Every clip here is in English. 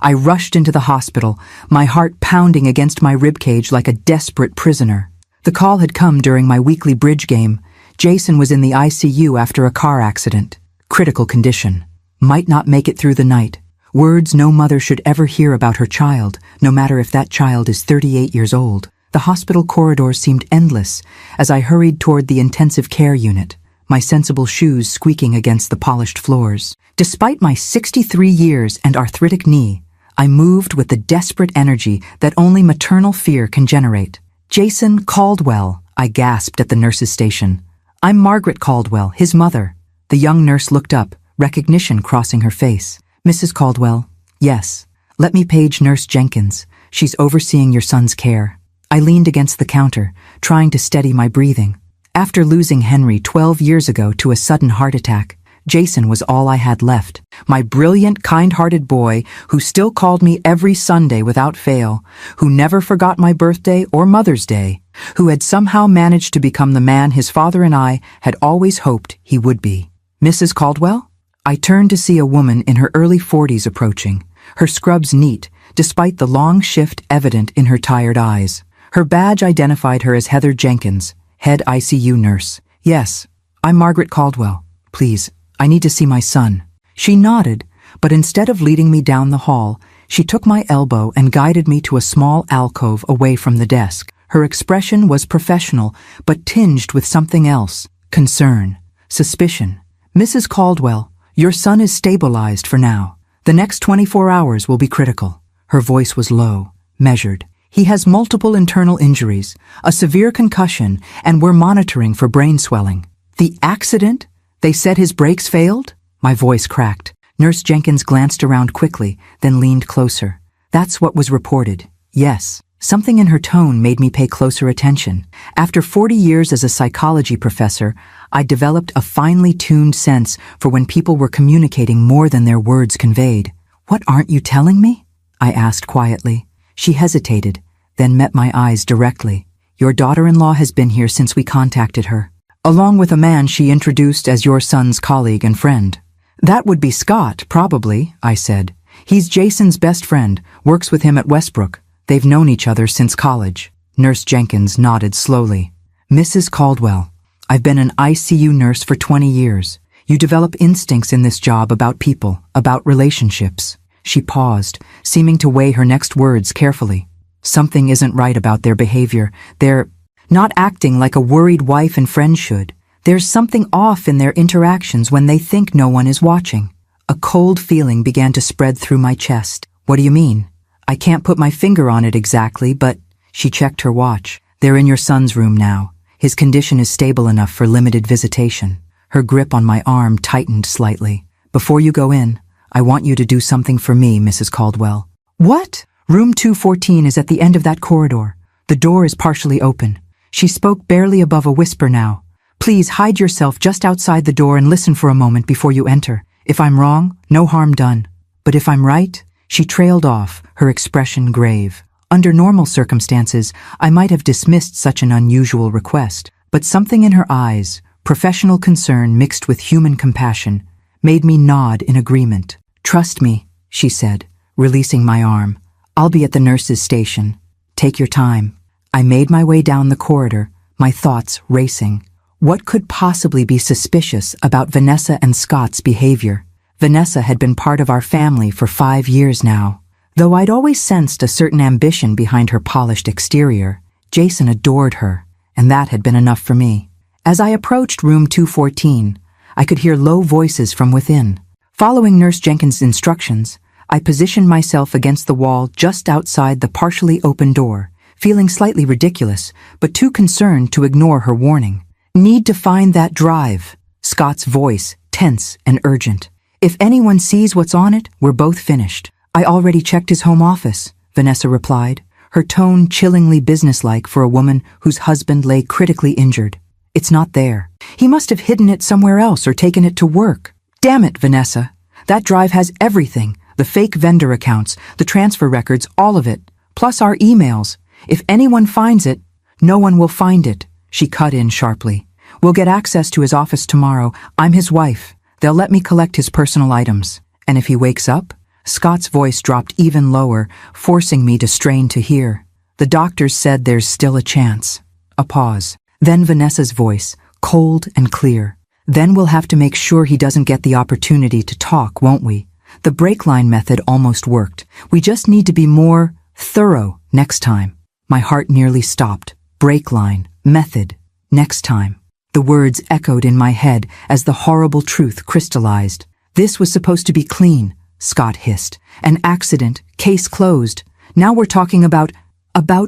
I rushed into the hospital, my heart pounding against my ribcage like a desperate prisoner. The call had come during my weekly bridge game. Jason was in the ICU after a car accident. Critical condition. Might not make it through the night. Words no mother should ever hear about her child, no matter if that child is 38 years old. The hospital corridors seemed endless as I hurried toward the intensive care unit, my sensible shoes squeaking against the polished floors. Despite my 63 years and arthritic knee, I moved with the desperate energy that only maternal fear can generate. "Jason Caldwell," I gasped at the nurse's station. "I'm Margaret Caldwell, his mother." The young nurse looked up, recognition crossing her face. "Mrs. Caldwell, yes. Let me page Nurse Jenkins. She's overseeing your son's care." I leaned against the counter, trying to steady my breathing. After losing Henry 12 years ago to a sudden heart attack, Jason was all I had left. My brilliant, kind-hearted boy who still called me every Sunday without fail, who never forgot my birthday or Mother's Day, who had somehow managed to become the man his father and I had always hoped he would be. "Mrs. Caldwell?" I turned to see a woman in her early 40s approaching, her scrubs neat, despite the long shift evident in her tired eyes. Her badge identified her as Heather Jenkins, head ICU nurse. "Yes, I'm Margaret Caldwell. Please, I need to see my son." She nodded, but instead of leading me down the hall, she took my elbow and guided me to a small alcove away from the desk. Her expression was professional, but tinged with something else: concern, suspicion. "Mrs. Caldwell, your son is stabilized for now. The next 24 hours will be critical." Her voice was low, measured. "He has multiple internal injuries, a severe concussion, and we're monitoring for brain swelling." "The accident? They said his brakes failed?" My voice cracked. Nurse Jenkins glanced around quickly, then leaned closer. "That's what was reported. Yes." Something in her tone made me pay closer attention. After 40 years as a psychology professor, I developed a finely tuned sense for when people were communicating more than their words conveyed. "What aren't you telling me?" I asked quietly. She hesitated, then met my eyes directly. "Your daughter-in-law has been here since we contacted her, along with a man she introduced as your son's colleague and friend." "That would be Scott, probably," I said. "He's Jason's best friend, works with him at Westbrook. They've known each other since college." Nurse Jenkins nodded slowly. "Mrs. Caldwell, I've been an ICU nurse for 20 years. You develop instincts in this job about people, about relationships." She paused, seeming to weigh her next words carefully. "Something isn't right about their behavior. They're not acting like a worried wife and friend should. There's something off in their interactions when they think no one is watching." A cold feeling began to spread through my chest. "What do you mean?" "I can't put my finger on it exactly, but..." She checked her watch. "They're in your son's room now. His condition is stable enough for limited visitation." Her grip on my arm tightened slightly. "Before you go in, I want you to do something for me, Mrs. Caldwell." "What?" "Room 214 is at the end of that corridor. The door is partially open." She spoke barely above a whisper now. "Please hide yourself just outside the door and listen for a moment before you enter. If I'm wrong, no harm done. But if I'm right..." She trailed off, her expression grave. Under normal circumstances, I might have dismissed such an unusual request, but something in her eyes, professional concern mixed with human compassion, made me nod in agreement. "Trust me," she said, releasing my arm. "I'll be at the nurse's station. Take your time." I made my way down the corridor, my thoughts racing. What could possibly be suspicious about Vanessa and Scott's behavior? Vanessa had been part of our family for 5 years now. Though I'd always sensed a certain ambition behind her polished exterior, Jason adored her, and that had been enough for me. As I approached room 214, I could hear low voices from within. Following Nurse Jenkins' instructions, I positioned myself against the wall just outside the partially open door, feeling slightly ridiculous, but too concerned to ignore her warning. "Need to find that drive." Scott's voice, tense and urgent. "If anyone sees what's on it, we're both finished." "I already checked his home office," Vanessa replied, her tone chillingly businesslike for a woman whose husband lay critically injured. "It's not there. He must have hidden it somewhere else or taken it to work." "Damn it, Vanessa. That drive has everything. The fake vendor accounts, the transfer records, all of it. Plus our emails. If anyone finds it, no one will find it." She cut in sharply. "We'll get access to his office tomorrow. I'm his wife. They'll let me collect his personal items. And if he wakes up, Scott's voice dropped even lower, forcing me to strain to hear. The doctors said there's still a chance. A pause. Then Vanessa's voice, cold and clear. Then we'll have to make sure he doesn't get the opportunity to talk, won't we? The break line method almost worked. We just need to be more thorough next time. My heart nearly stopped. Break line, method, next time. The words echoed in my head as the horrible truth crystallized. This was supposed to be clean, Scott hissed. An accident, case closed. Now we're talking about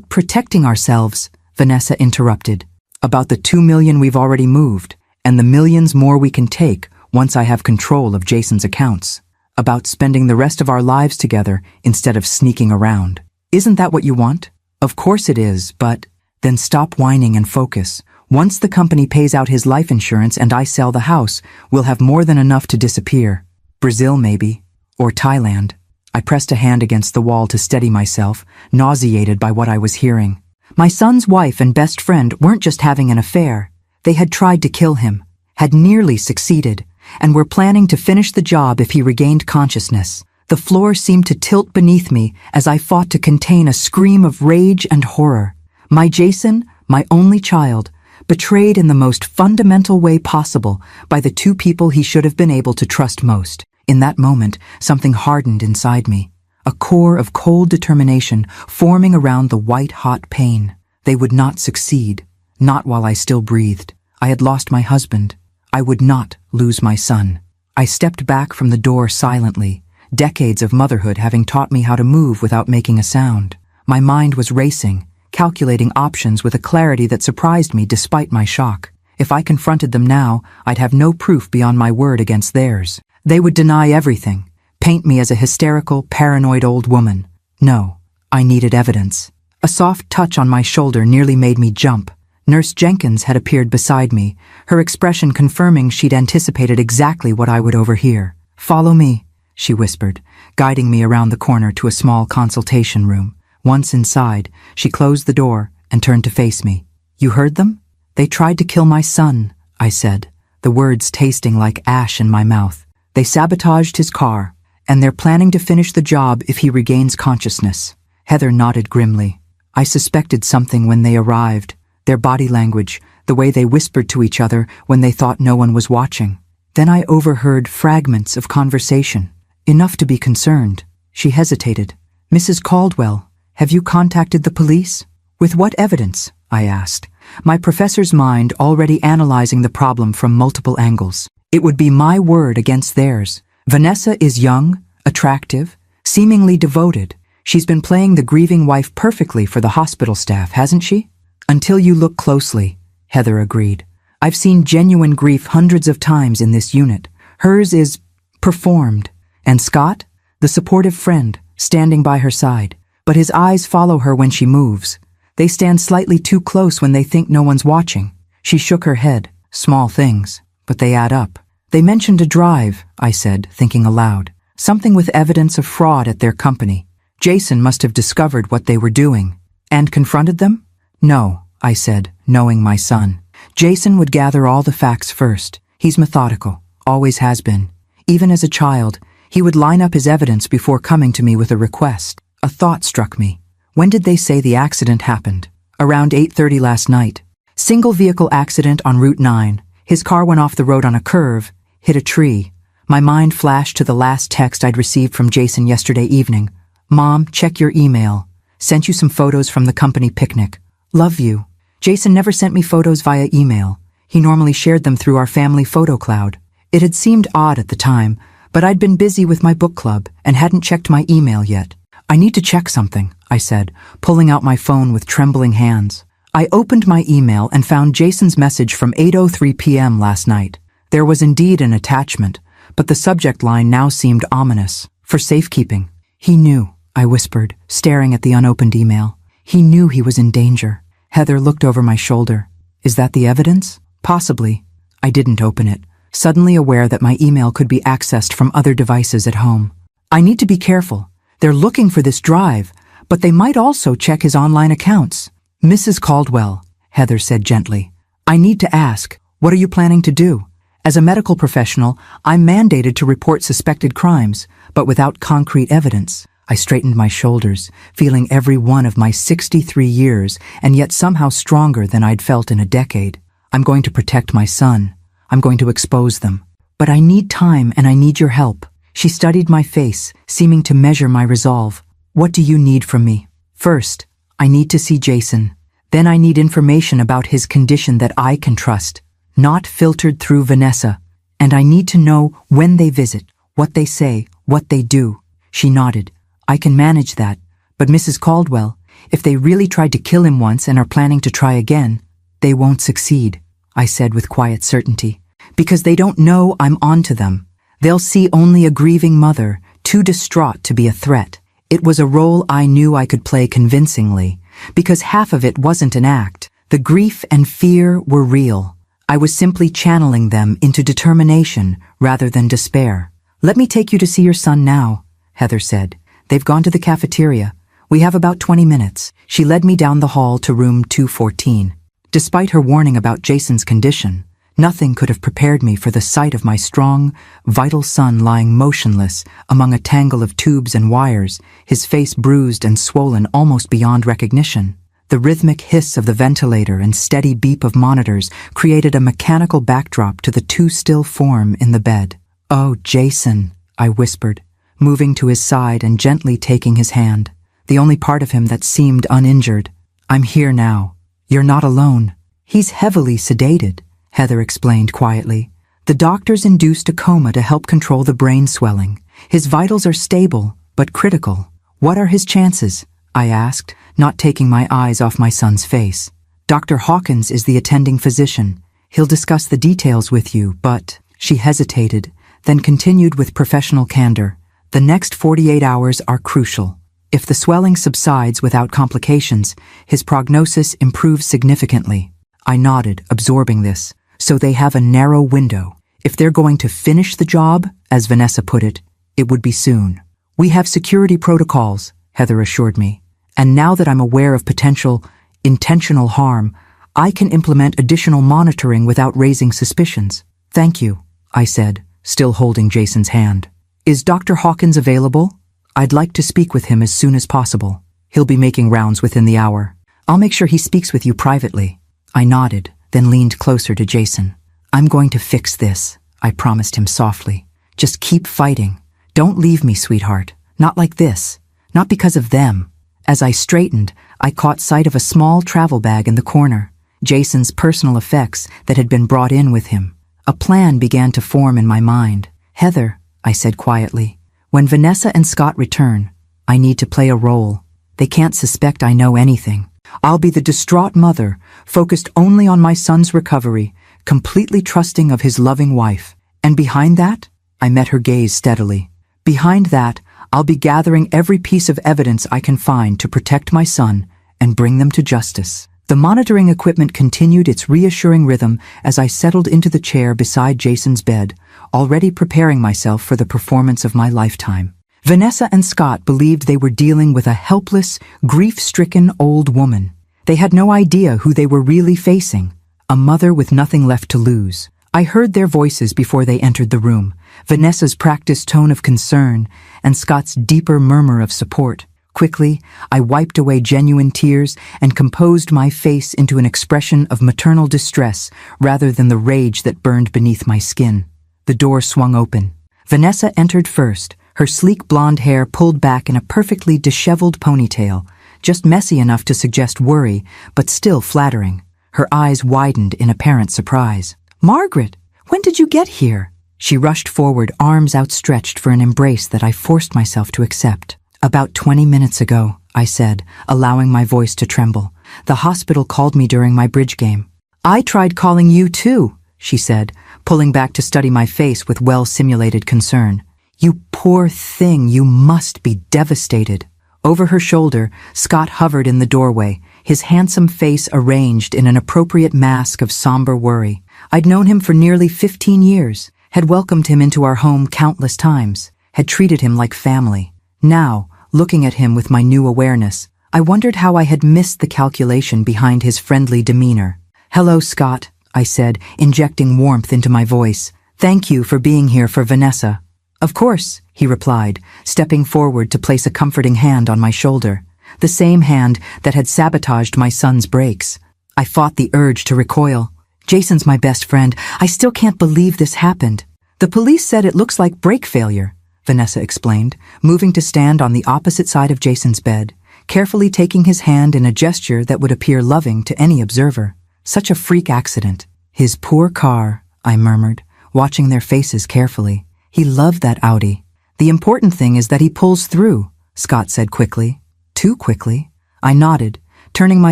protecting ourselves, Vanessa interrupted. About the 2 million we've already moved, and the millions more we can take once I have control of Jason's accounts. About spending the rest of our lives together instead of sneaking around. Isn't that what you want? Of course it is, but then stop whining and focus. Once the company pays out his life insurance and I sell the house, we'll have more than enough to disappear. Brazil, maybe. Or Thailand. I pressed a hand against the wall to steady myself, nauseated by what I was hearing. My son's wife and best friend weren't just having an affair. They had tried to kill him, had nearly succeeded, and were planning to finish the job if he regained consciousness. The floor seemed to tilt beneath me as I fought to contain a scream of rage and horror. My Jason, my only child, betrayed in the most fundamental way possible by the two people he should have been able to trust most. In that moment, something hardened inside me, a core of cold determination forming around the white-hot pain. They would not succeed, not while I still breathed. I had lost my husband. I would not lose my son. I stepped back from the door silently, decades of motherhood having taught me how to move without making a sound. My mind was racing, calculating options with a clarity that surprised me despite my shock. If I confronted them now, I'd have no proof beyond my word against theirs. They would deny everything, paint me as a hysterical, paranoid old woman. No, I needed evidence. A soft touch on my shoulder nearly made me jump. Nurse Jenkins had appeared beside me, her expression confirming she'd anticipated exactly what I would overhear. "Follow me," she whispered, guiding me around the corner to a small consultation room. Once inside, she closed the door and turned to face me. "You heard them? They tried to kill my son," I said, the words tasting like ash in my mouth. "They sabotaged his car, and they're planning to finish the job if he regains consciousness." Heather nodded grimly. I suspected something when they arrived. Their body language, the way they whispered to each other when they thought no one was watching. Then I overheard fragments of conversation, enough to be concerned. She hesitated. "Mrs. Caldwell, have you contacted the police?" "With what evidence?" I asked, my professor's mind already analyzing the problem from multiple angles. It would be my word against theirs. Vanessa is young, attractive, seemingly devoted. She's been playing the grieving wife perfectly for the hospital staff, hasn't she? "Until you look closely," Heather agreed. "I've seen genuine grief hundreds of times in this unit. Hers is performed. And Scott? The supportive friend, standing by her side. But his eyes follow her when she moves. They stand slightly too close when they think no one's watching." She shook her head. "Small things, but they add up." "They mentioned a drive," I said, thinking aloud. "Something with evidence of fraud at their company. Jason must have discovered what they were doing." "And confronted them?" "No," I said, knowing my son. "Jason would gather all the facts first. He's methodical, always has been. Even as a child, he would line up his evidence before coming to me with a request." A thought struck me. When did they say the accident happened? "Around 8:30 last night. Single vehicle accident on Route 9. His car went off the road on a curve, hit a tree." My mind flashed to the last text I'd received from Jason yesterday evening. "Mom, check your email. Sent you some photos from the company picnic. Love you." Jason never sent me photos via email. He normally shared them through our family photo cloud. It had seemed odd at the time, but I'd been busy with my book club and hadn't checked my email yet. "I need to check something," I said, pulling out my phone with trembling hands. I opened my email and found Jason's message from 8:03 p.m. last night. There was indeed an attachment, but the subject line now seemed ominous. "For safekeeping." "He knew," I whispered, staring at the unopened email. "He knew he was in danger." Heather looked over my shoulder. "Is that the evidence?" "Possibly." I didn't open it, suddenly aware that my email could be accessed from other devices at home. "I need to be careful. They're looking for this drive, but they might also check his online accounts." "Mrs. Caldwell," Heather said gently, "I need to ask, what are you planning to do? As a medical professional, I'm mandated to report suspected crimes, but without concrete evidence. I straightened my shoulders, feeling every one of my 63 years, and yet somehow stronger than I'd felt in a decade. I'm going to protect my son. I'm going to expose them. But I need time and I need your help. She studied my face, seeming to measure my resolve. What do you need from me? First, I need to see Jason. Then I need information about his condition that I can trust, not filtered through Vanessa. And I need to know when they visit, what they say, what they do. She nodded. I can manage that. But Mrs. Caldwell, if they really tried to kill him once and are planning to try again, they won't succeed, I said with quiet certainty. Because they don't know I'm onto them. They'll see only a grieving mother, too distraught to be a threat. It was a role I knew I could play convincingly, because half of it wasn't an act. The grief and fear were real. I was simply channeling them into determination rather than despair. Let me take you to see your son now, Heather said. They've gone to the cafeteria. We have about 20 minutes. She led me down the hall to room 214. Despite her warning about Jason's condition, nothing could have prepared me for the sight of my strong, vital son lying motionless among a tangle of tubes and wires, his face bruised and swollen almost beyond recognition. The rhythmic hiss of the ventilator and steady beep of monitors created a mechanical backdrop to the too-still form in the bed. "Oh, Jason," I whispered, moving to his side and gently taking his hand, the only part of him that seemed uninjured. "I'm here now. You're not alone." "He's heavily sedated," Heather explained quietly. "The doctors induced a coma to help control the brain swelling. His vitals are stable, but critical." "What are his chances?" I asked, not taking my eyes off my son's face. "Dr. Hawkins is the attending physician. He'll discuss the details with you, but—" She hesitated, then continued with professional candor. "The next 48 hours are crucial. If the swelling subsides without complications, his prognosis improves significantly." I nodded, absorbing this. So they have a narrow window. If they're going to finish the job, as Vanessa put it, it would be soon. "We have security protocols," Heather assured me. "And now that I'm aware of potential, intentional harm, I can implement additional monitoring without raising suspicions." "Thank you," I said, still holding Jason's hand. "Is Dr. Hawkins available? I'd like to speak with him as soon as possible. He'll be making rounds within the hour. I'll make sure he speaks with you privately." I nodded, then leaned closer to Jason. "I'm going to fix this," I promised him softly. "Just keep fighting. Don't leave me, sweetheart. Not like this. Not because of them." As I straightened, I caught sight of a small travel bag in the corner, Jason's personal effects that had been brought in with him. A plan began to form in my mind. "Heather," I said quietly, "when Vanessa and Scott return, I need to play a role. They can't suspect I know anything. I'll be the distraught mother, focused only on my son's recovery, completely trusting of his loving wife. And behind that," I met her gaze steadily, "behind that, I'll be gathering every piece of evidence I can find to protect my son and bring them to justice." The monitoring equipment continued its reassuring rhythm as I settled into the chair beside Jason's bed, already preparing myself for the performance of my lifetime. Vanessa and Scott believed they were dealing with a helpless, grief-stricken old woman. They had no idea who they were really facing, a mother with nothing left to lose. I heard their voices before they entered the room, Vanessa's practiced tone of concern and Scott's deeper murmur of support. Quickly, I wiped away genuine tears and composed my face into an expression of maternal distress rather than the rage that burned beneath my skin. The door swung open. Vanessa entered first, her sleek blonde hair pulled back in a perfectly disheveled ponytail, just messy enough to suggest worry, but still flattering. Her eyes widened in apparent surprise. "Margaret, when did you get here?" She rushed forward, arms outstretched for an embrace that I forced myself to accept. "About 20 minutes ago," I said, allowing my voice to tremble. "The hospital called me during my bridge game." "I tried calling you too," she said, pulling back to study my face with well-simulated concern. "You poor thing, you must be devastated." Over her shoulder, Scott hovered in the doorway, his handsome face arranged in an appropriate mask of somber worry. I'd known him for nearly 15 years, had welcomed him into our home countless times, had treated him like family. Now, looking at him with my new awareness, I wondered how I had missed the calculation behind his friendly demeanor. "Hello, Scott," I said, injecting warmth into my voice. "Thank you for being here for Vanessa." Of course, he replied, stepping forward to place a comforting hand on my shoulder, the same hand that had sabotaged my son's brakes. I fought the urge to recoil. Jason's my best friend. I still can't believe this happened. The police said it looks like brake failure, Vanessa explained, moving to stand on the opposite side of Jason's bed, carefully taking his hand in a gesture that would appear loving to any observer. Such a freak accident. His poor car, I murmured, watching their faces carefully. He loved that Audi. The important thing is that he pulls through, Scott said quickly. Too quickly. I nodded, turning my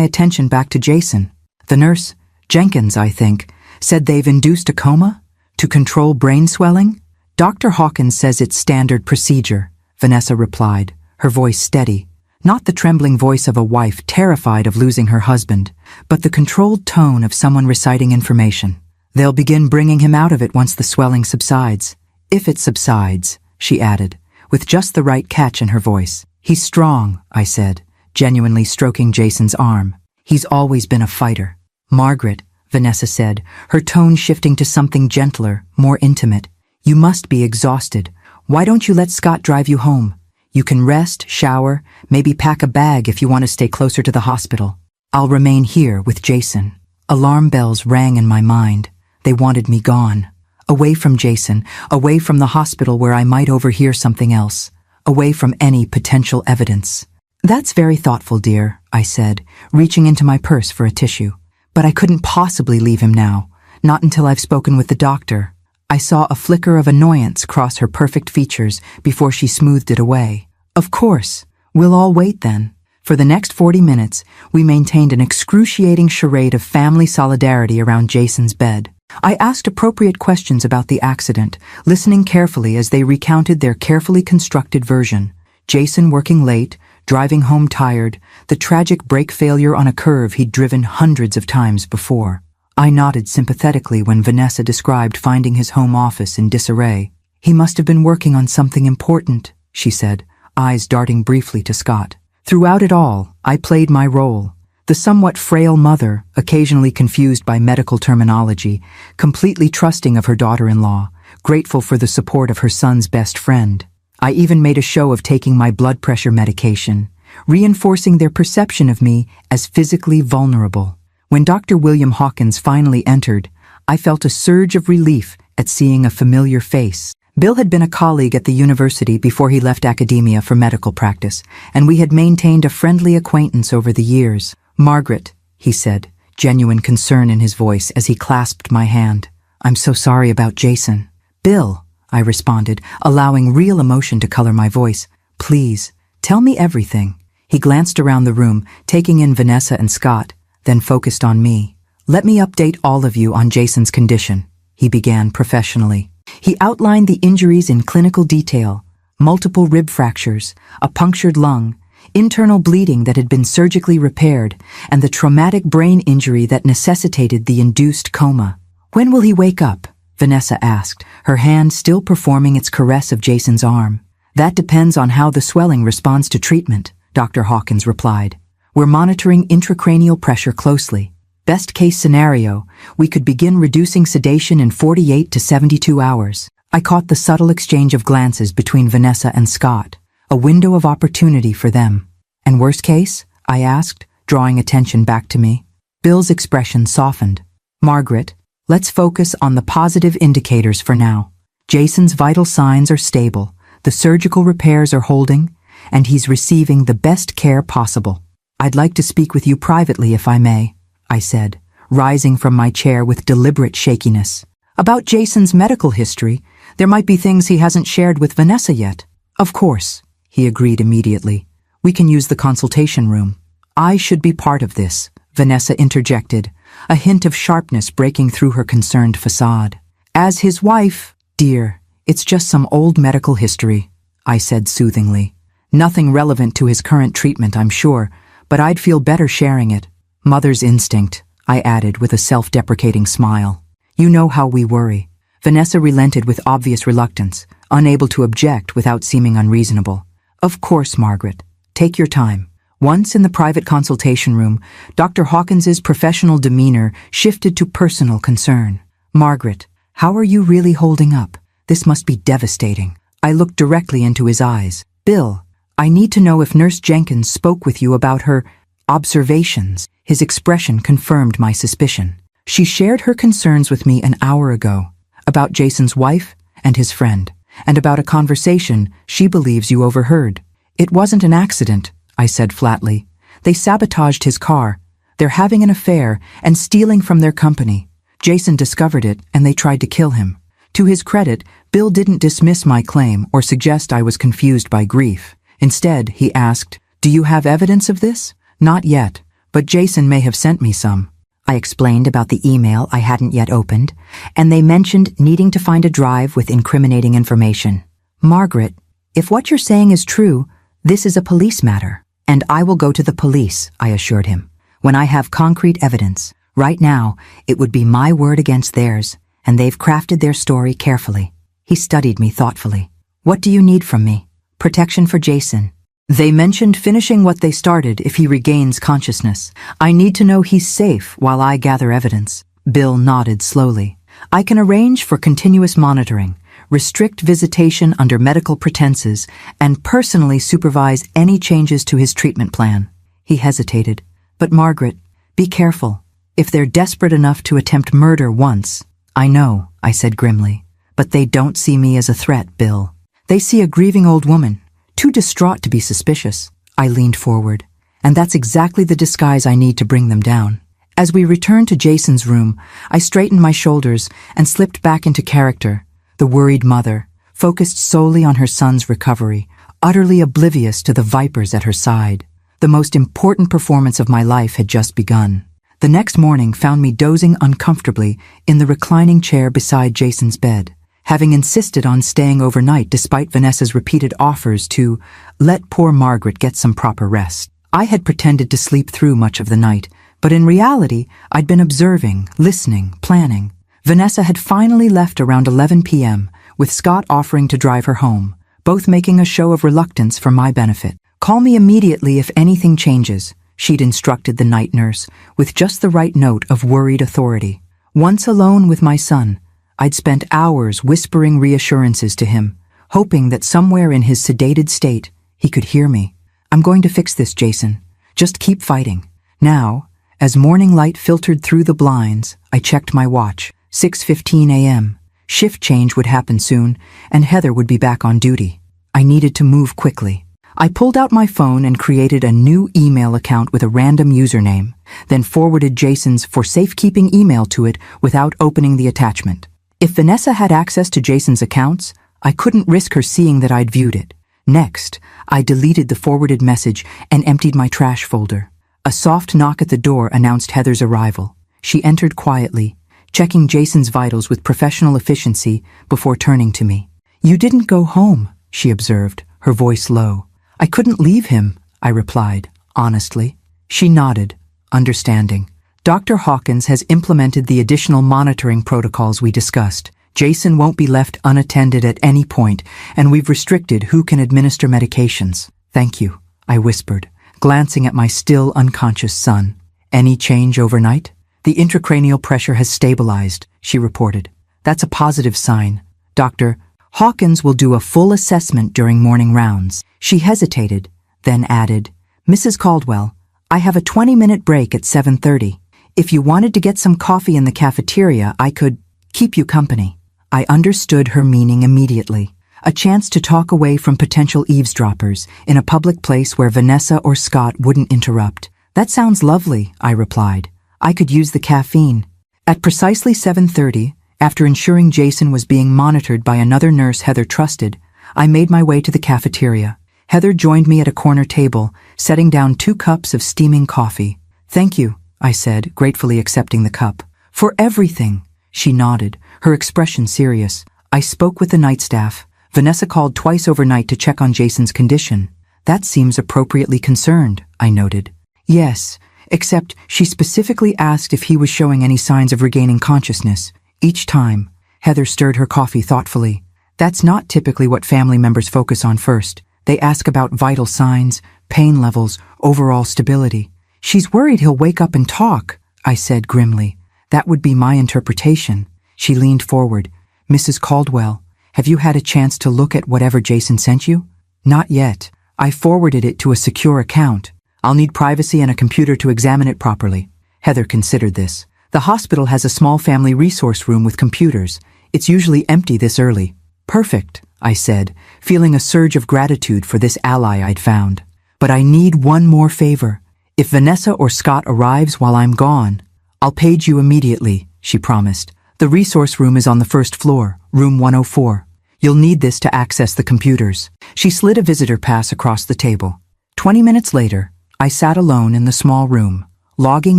attention back to Jason. The nurse, Jenkins, I think, said they've induced a coma? To control brain swelling? Dr. Hawkins says it's standard procedure, Vanessa replied, her voice steady. Not the trembling voice of a wife terrified of losing her husband, but the controlled tone of someone reciting information. They'll begin bringing him out of it once the swelling subsides. If it subsides, she added, with just the right catch in her voice. He's strong, I said, genuinely stroking Jason's arm. He's always been a fighter. Margaret, Vanessa said, her tone shifting to something gentler, more intimate. You must be exhausted. Why don't you let Scott drive you home? You can rest, shower, maybe pack a bag if you want to stay closer to the hospital. I'll remain here with Jason. Alarm bells rang in my mind. They wanted me gone. Away from Jason, away from the hospital where I might overhear something else, away from any potential evidence. That's very thoughtful, dear, I said, reaching into my purse for a tissue. But I couldn't possibly leave him now, not until I've spoken with the doctor. I saw a flicker of annoyance cross her perfect features before she smoothed it away. Of course, we'll all wait then. For the next 40 minutes, we maintained an excruciating charade of family solidarity around Jason's bed. I asked appropriate questions about the accident, listening carefully as they recounted their carefully constructed version. Jason working late, driving home tired, the tragic brake failure on a curve he'd driven hundreds of times before. I nodded sympathetically when Vanessa described finding his home office in disarray. He must have been working on something important, she said, eyes darting briefly to Scott. Throughout it all, I played my role. The somewhat frail mother, occasionally confused by medical terminology, completely trusting of her daughter-in-law, grateful for the support of her son's best friend. I even made a show of taking my blood pressure medication, reinforcing their perception of me as physically vulnerable. When Dr. William Hawkins finally entered, I felt a surge of relief at seeing a familiar face. Bill had been a colleague at the university before he left academia for medical practice, and we had maintained a friendly acquaintance over the years. Margaret, he said, genuine concern in his voice as he clasped my hand. I'm so sorry about Jason. Bill, I responded, allowing real emotion to color my voice. Please, tell me everything. He glanced around the room, taking in Vanessa and Scott, then focused on me. Let me update all of you on Jason's condition, he began professionally. He outlined the injuries in clinical detail: multiple rib fractures, a punctured lung, internal bleeding that had been surgically repaired, and the traumatic brain injury that necessitated the induced coma. When will he wake up? Vanessa asked, her hand still performing its caress of Jason's arm. That depends on how the swelling responds to treatment, Dr. Hawkins replied. We're monitoring intracranial pressure closely. Best case scenario, we could begin reducing sedation in 48 to 72 hours. I caught the subtle exchange of glances between Vanessa and Scott, a window of opportunity for them. And worst case? I asked, drawing attention back to me. Bill's expression softened. Margaret, let's focus on the positive indicators for now. Jason's vital signs are stable, the surgical repairs are holding, and he's receiving the best care possible. I'd like to speak with you privately if I may, I said, rising from my chair with deliberate shakiness. About Jason's medical history, there might be things he hasn't shared with Vanessa yet. Of course, he agreed immediately. We can use the consultation room. I should be part of this, Vanessa interjected, a hint of sharpness breaking through her concerned facade. As his wife, dear, it's just some old medical history, I said soothingly. Nothing relevant to his current treatment, I'm sure, but I'd feel better sharing it. Mother's instinct, I added with a self-deprecating smile. You know how we worry. Vanessa relented with obvious reluctance, unable to object without seeming unreasonable. Of course, Margaret. Take your time. Once in the private consultation room, Dr. Hawkins's professional demeanor shifted to personal concern. Margaret, how are you really holding up? This must be devastating. I looked directly into his eyes. Bill, I need to know if Nurse Jenkins spoke with you about her observations. His expression confirmed my suspicion. She shared her concerns with me an hour ago, about Jason's wife and his friend, and about a conversation she believes you overheard. It wasn't an accident, I said flatly. They sabotaged his car. They're having an affair and stealing from their company. Jason discovered it and they tried to kill him. To his credit, Bill didn't dismiss my claim or suggest I was confused by grief. Instead, he asked, "Do you have evidence of this?" "Not yet, but Jason may have sent me some." I explained about the email I hadn't yet opened, and they mentioned needing to find a drive with incriminating information. "Margaret, if what you're saying is true, this is a police matter, and I will go to the police," I assured him, "when I have concrete evidence. Right now, it would be my word against theirs, and they've crafted their story carefully." He studied me thoughtfully. "What do you need from me?" "Protection for Jason." They mentioned finishing what they started if he regains consciousness. I need to know he's safe while I gather evidence. Bill nodded slowly. "I can arrange for continuous monitoring, restrict visitation under medical pretenses, and personally supervise any changes to his treatment plan." He hesitated. "But Margaret, be careful. If they're desperate enough to attempt murder once—" "I know," I said grimly. "But they don't see me as a threat, Bill. They see a grieving old woman, too distraught to be suspicious." I leaned forward. "And that's exactly the disguise I need to bring them down." As we returned to Jason's room, I straightened my shoulders and slipped back into character, the worried mother, focused solely on her son's recovery, utterly oblivious to the vipers at her side. The most important performance of my life had just begun. The next morning found me dozing uncomfortably in the reclining chair beside Jason's bed, having insisted on staying overnight despite Vanessa's repeated offers to let poor Margaret get some proper rest. I had pretended to sleep through much of the night, but in reality, I'd been observing, listening, planning. Vanessa had finally left around 11 p.m., with Scott offering to drive her home, both making a show of reluctance for my benefit. "Call me immediately if anything changes," she'd instructed the night nurse, with just the right note of worried authority. Once alone with my son, I'd spent hours whispering reassurances to him, hoping that somewhere in his sedated state, he could hear me. "I'm going to fix this, Jason. Just keep fighting." Now, as morning light filtered through the blinds, I checked my watch. 6:15 a.m. Shift change would happen soon, and Heather would be back on duty. I needed to move quickly. I pulled out my phone and created a new email account with a random username, then forwarded Jason's for safekeeping email to it without opening the attachment. If Vanessa had access to Jason's accounts, I couldn't risk her seeing that I'd viewed it. Next, I deleted the forwarded message and emptied my trash folder. A soft knock at the door announced Heather's arrival. She entered quietly, checking Jason's vitals with professional efficiency before turning to me. "You didn't go home," she observed, her voice low. "I couldn't leave him," I replied, honestly. She nodded, understanding. "Dr. Hawkins has implemented the additional monitoring protocols we discussed. Jason won't be left unattended at any point, and we've restricted who can administer medications." "Thank you," I whispered, glancing at my still unconscious son. "Any change overnight?" "The intracranial pressure has stabilized," she reported. "That's a positive sign. Dr. Hawkins will do a full assessment during morning rounds." She hesitated, then added, "Mrs. Caldwell, I have a 20-minute break at 7:30. If you wanted to get some coffee in the cafeteria, I could keep you company." I understood her meaning immediately. A chance to talk away from potential eavesdroppers in a public place where Vanessa or Scott wouldn't interrupt. "That sounds lovely," I replied. "I could use the caffeine." At precisely 7:30, after ensuring Jason was being monitored by another nurse Heather trusted, I made my way to the cafeteria. Heather joined me at a corner table, setting down 2 cups of steaming coffee. "Thank you," I said, gratefully accepting the cup. "For everything." She nodded, her expression serious. "I spoke with the night staff. Vanessa called twice overnight to check on Jason's condition." "That seems appropriately concerned," I noted. "Yes, except she specifically asked if he was showing any signs of regaining consciousness. Each time." Heather stirred her coffee thoughtfully. "That's not typically what family members focus on first. They ask about vital signs, pain levels, overall stability." "She's worried he'll wake up and talk," I said grimly. "That would be my interpretation." She leaned forward. "Mrs. Caldwell, Have you had a chance to look at whatever Jason sent you? Not yet. I forwarded it to a secure account. I'll need privacy and a computer to examine it properly. Heather considered this. The hospital has a small family resource room with computers. It's usually empty this early. Perfect, I said, feeling a surge of gratitude for this ally I'd found. But I need one more favor. If Vanessa or Scott arrives while I'm gone, I'll page you immediately, she promised. The resource room is on the first floor, room 104. You'll need this to access the computers. She slid a visitor pass across the table. 20 minutes later, I sat alone in the small room, logging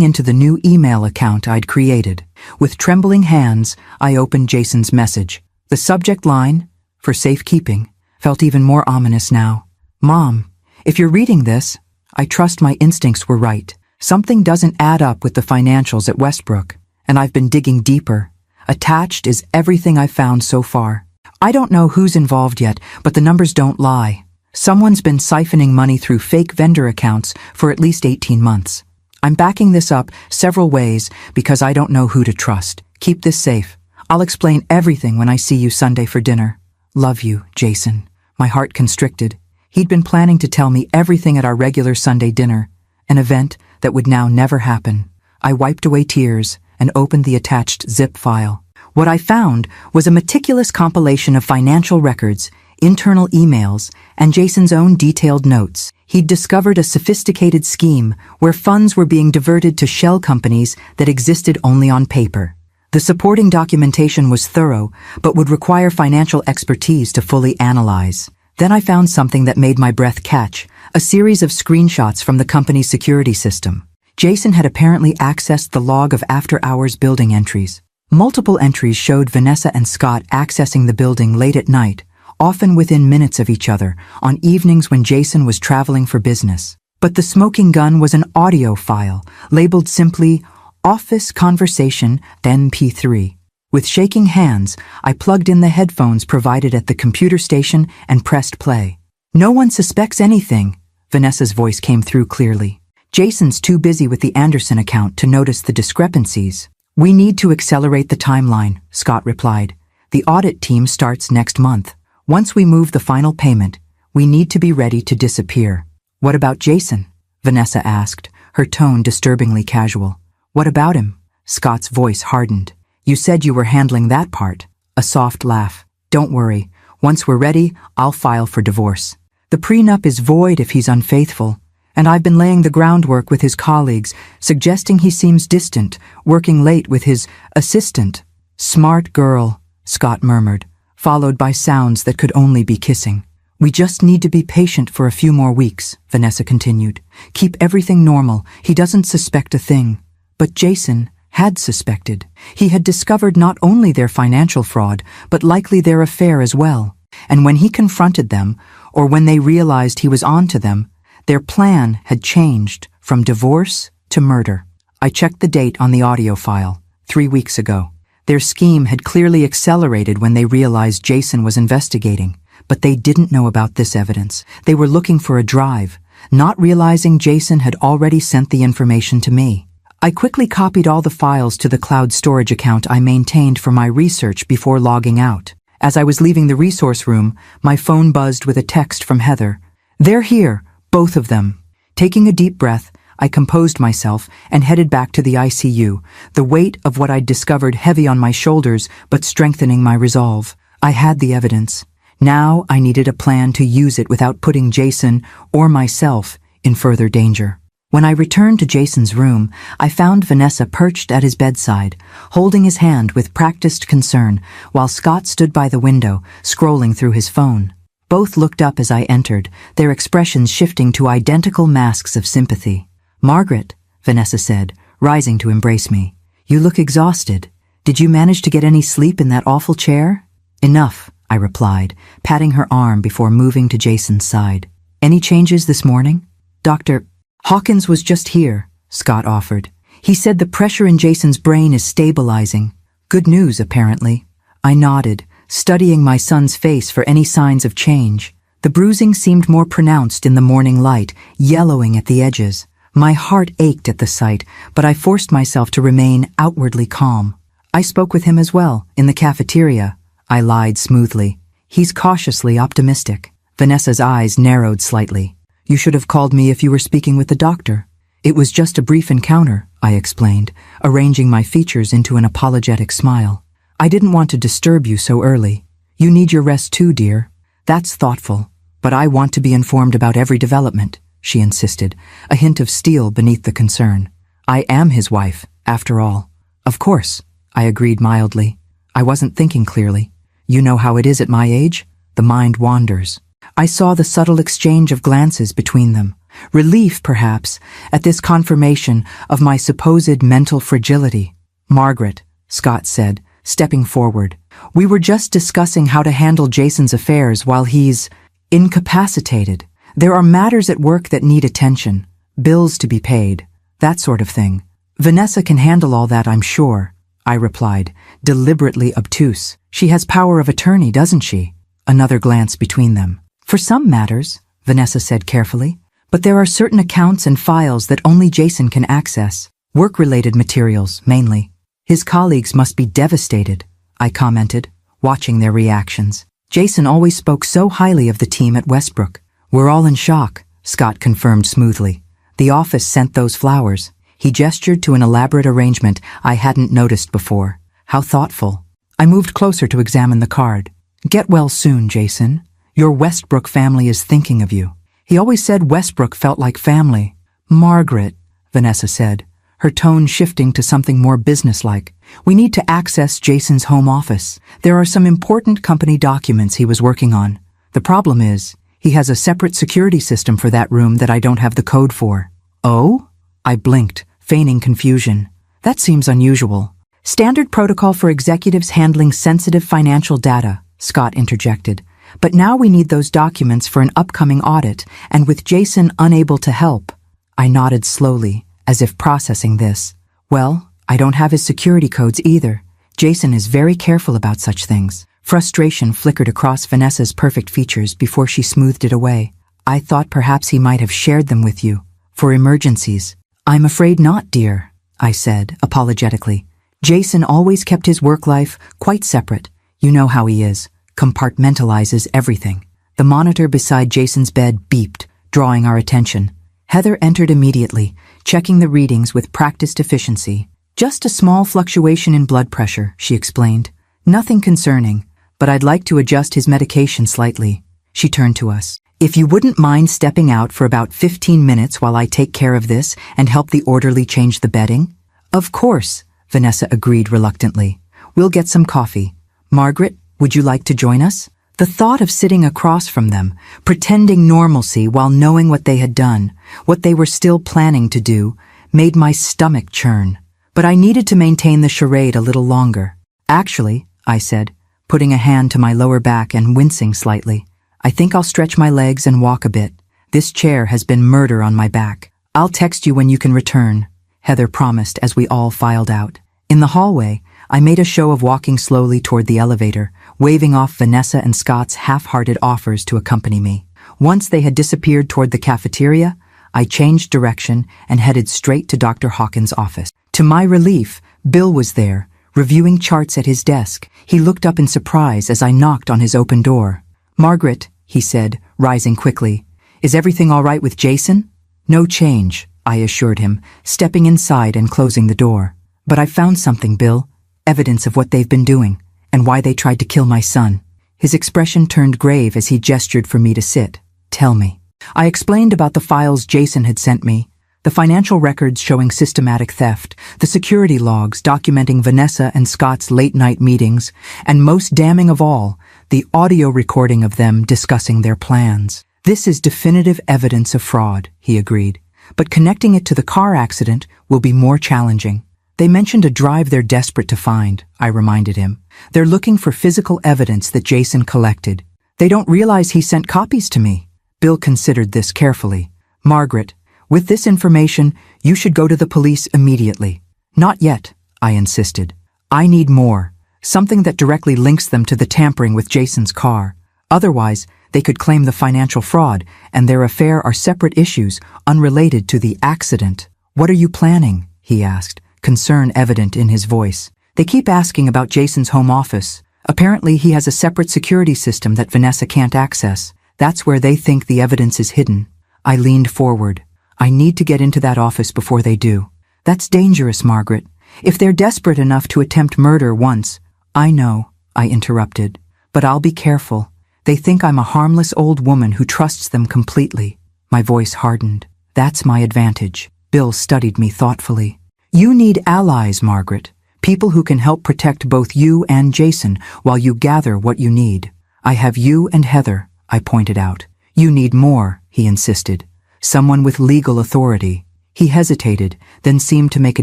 into the new email account I'd created. With trembling hands, I opened Jason's message. The subject line, for safekeeping, felt even more ominous now. Mom, if you're reading this, I trust my instincts were right. Something doesn't add up with the financials at Westbrook, and I've been digging deeper. Attached is everything I've found so far. I don't know who's involved yet, but the numbers don't lie. Someone's been siphoning money through fake vendor accounts for at least 18 months. I'm backing this up several ways because I don't know who to trust. Keep this safe. I'll explain everything when I see you Sunday for dinner. Love you, Jason. My heart constricted. He'd been planning to tell me everything at our regular Sunday dinner, an event that would now never happen. I wiped away tears and opened the attached zip file. What I found was a meticulous compilation of financial records, internal emails, and Jason's own detailed notes. He'd discovered a sophisticated scheme where funds were being diverted to shell companies that existed only on paper. The supporting documentation was thorough, but would require financial expertise to fully analyze. Then I found something that made my breath catch, a series of screenshots from the company's security system. Jason had apparently accessed the log of after-hours building entries. Multiple entries showed Vanessa and Scott accessing the building late at night, often within minutes of each other, on evenings when Jason was traveling for business. But the smoking gun was an audio file, labeled simply Office Conversation MP3. With shaking hands, I plugged in the headphones provided at the computer station and pressed play. No one suspects anything, Vanessa's voice came through clearly. Jason's too busy with the Anderson account to notice the discrepancies. We need to accelerate the timeline, Scott replied. The audit team starts next month. Once we move the final payment, we need to be ready to disappear. What about Jason? Vanessa asked, her tone disturbingly casual. What about him? Scott's voice hardened. You said you were handling that part. A soft laugh. Don't worry. Once we're ready, I'll file for divorce. The prenup is void if he's unfaithful, and I've been laying the groundwork with his colleagues, suggesting he seems distant, working late with his assistant. Smart girl, Scott murmured, followed by sounds that could only be kissing. We just need to be patient for a few more weeks, Vanessa continued. Keep everything normal. He doesn't suspect a thing. But Jason had suspected. He had discovered not only their financial fraud, but likely their affair as well. And when he confronted them, or when they realized he was on to them, their plan had changed from divorce to murder. I checked the date on the audio file, 3 weeks ago. Their scheme had clearly accelerated when they realized Jason was investigating, but they didn't know about this evidence. They were looking for a drive, not realizing Jason had already sent the information to me. I quickly copied all the files to the cloud storage account I maintained for my research before logging out. As I was leaving the resource room, my phone buzzed with a text from Heather. They're here, both of them. Taking a deep breath, I composed myself and headed back to the ICU, the weight of what I'd discovered heavy on my shoulders but strengthening my resolve. I had the evidence. Now I needed a plan to use it without putting Jason or myself in further danger. When I returned to Jason's room, I found Vanessa perched at his bedside, holding his hand with practiced concern, while Scott stood by the window, scrolling through his phone. Both looked up as I entered, their expressions shifting to identical masks of sympathy. Margaret, Vanessa said, rising to embrace me. You look exhausted. Did you manage to get any sleep in that awful chair? Enough, I replied, patting her arm before moving to Jason's side. Any changes this morning? Dr. Hawkins was just here, Scott offered. He said the pressure in Jason's brain is stabilizing. Good news, apparently. I nodded, studying my son's face for any signs of change. The bruising seemed more pronounced in the morning light, yellowing at the edges. My heart ached at the sight, but I forced myself to remain outwardly calm. I spoke with him as well, in the cafeteria. I lied smoothly. He's cautiously optimistic. Vanessa's eyes narrowed slightly. You should have called me if you were speaking with the doctor. It was just a brief encounter, I explained, arranging my features into an apologetic smile. I didn't want to disturb you so early. You need your rest too, dear. That's thoughtful, but I want to be informed about every development, she insisted, a hint of steel beneath the concern. I am his wife, after all. Of course, I agreed mildly. I wasn't thinking clearly. You know how it is at my age? The mind wanders. I saw the subtle exchange of glances between them. Relief, perhaps, at this confirmation of my supposed mental fragility. Margaret, Scott said, stepping forward. We were just discussing how to handle Jason's affairs while he's incapacitated. There are matters at work that need attention, bills to be paid, that sort of thing. Vanessa can handle all that, I'm sure, I replied, deliberately obtuse. She has power of attorney, doesn't she? Another glance between them. For some matters, Vanessa said carefully, but there are certain accounts and files that only Jason can access. Work-related materials, mainly. His colleagues must be devastated, I commented, watching their reactions. Jason always spoke so highly of the team at Westbrook. We're all in shock, Scott confirmed smoothly. The office sent those flowers. He gestured to an elaborate arrangement I hadn't noticed before. How thoughtful. I moved closer to examine the card. Get well soon, Jason. Your Westbrook family is thinking of you. He always said Westbrook felt like family. Margaret, Vanessa said, her tone shifting to something more businesslike. We need to access Jason's home office. There are some important company documents he was working on. The problem is, he has a separate security system for that room that I don't have the code for. Oh? I blinked, feigning confusion. That seems unusual. Standard protocol for executives handling sensitive financial data, Scott interjected. But now we need those documents for an upcoming audit, and with Jason unable to help. I nodded slowly, as if processing this. Well, I don't have his security codes either. Jason is very careful about such things. Frustration flickered across Vanessa's perfect features before she smoothed it away. I thought perhaps he might have shared them with you, for emergencies. I'm afraid not, dear, I said, apologetically. Jason always kept his work life quite separate. You know how he is. Compartmentalizes everything. The monitor beside Jason's bed beeped, drawing our attention. Heather entered immediately, checking the readings with practiced efficiency. Just a small fluctuation in blood pressure, she explained. Nothing concerning, but I'd like to adjust his medication slightly. She turned to us. If you wouldn't mind stepping out for about 15 minutes while I take care of this and help the orderly change the bedding? Of course, Vanessa agreed reluctantly. We'll get some coffee. Margaret, would you like to join us? The thought of sitting across from them, pretending normalcy while knowing what they had done, what they were still planning to do, made my stomach churn. But I needed to maintain the charade a little longer. Actually, I said, putting a hand to my lower back and wincing slightly, I think I'll stretch my legs and walk a bit. This chair has been murder on my back. I'll text you when you can return, Heather promised as we all filed out. In the hallway, I made a show of walking slowly toward the elevator, waving off Vanessa and Scott's half-hearted offers to accompany me. Once they had disappeared toward the cafeteria, I changed direction and headed straight to Dr. Hawkins' office. To my relief, Bill was there, reviewing charts at his desk. He looked up in surprise as I knocked on his open door. Margaret, he said, rising quickly, is everything all right with Jason? No change, I assured him, stepping inside and closing the door. But I found something, Bill. Evidence of what they've been doing, and why they tried to kill my son. His expression turned grave as he gestured for me to sit. Tell me. I explained about the files Jason had sent me, the financial records showing systematic theft, the security logs documenting Vanessa and Scott's late-night meetings, and most damning of all, the audio recording of them discussing their plans. This is definitive evidence of fraud, he agreed, but connecting it to the car accident will be more challenging. They mentioned a drive they're desperate to find, I reminded him. They're looking for physical evidence that Jason collected. They don't realize he sent copies to me. Bill considered this carefully. Margaret, with this information, you should go to the police immediately. Not yet, I insisted. I need more. Something that directly links them to the tampering with Jason's car. Otherwise, they could claim the financial fraud, and their affair are separate issues, unrelated to the accident. What are you planning? He asked, concern evident in his voice. They keep asking about Jason's home office, Apparently he has a separate security system that Vanessa can't access. That's where they think the evidence is hidden. I leaned forward. I need to get into that office before they do. That's dangerous, Margaret. If they're desperate enough to attempt murder once— I know, I interrupted. But I'll be careful. They think I'm a harmless old woman who trusts them completely. My voice hardened. That's my advantage. Bill studied me thoughtfully. You need allies, Margaret. People who can help protect both you and Jason while you gather what you need. I have you and Heather, I pointed out. You need more, he insisted. Someone with legal authority. He hesitated, then seemed to make a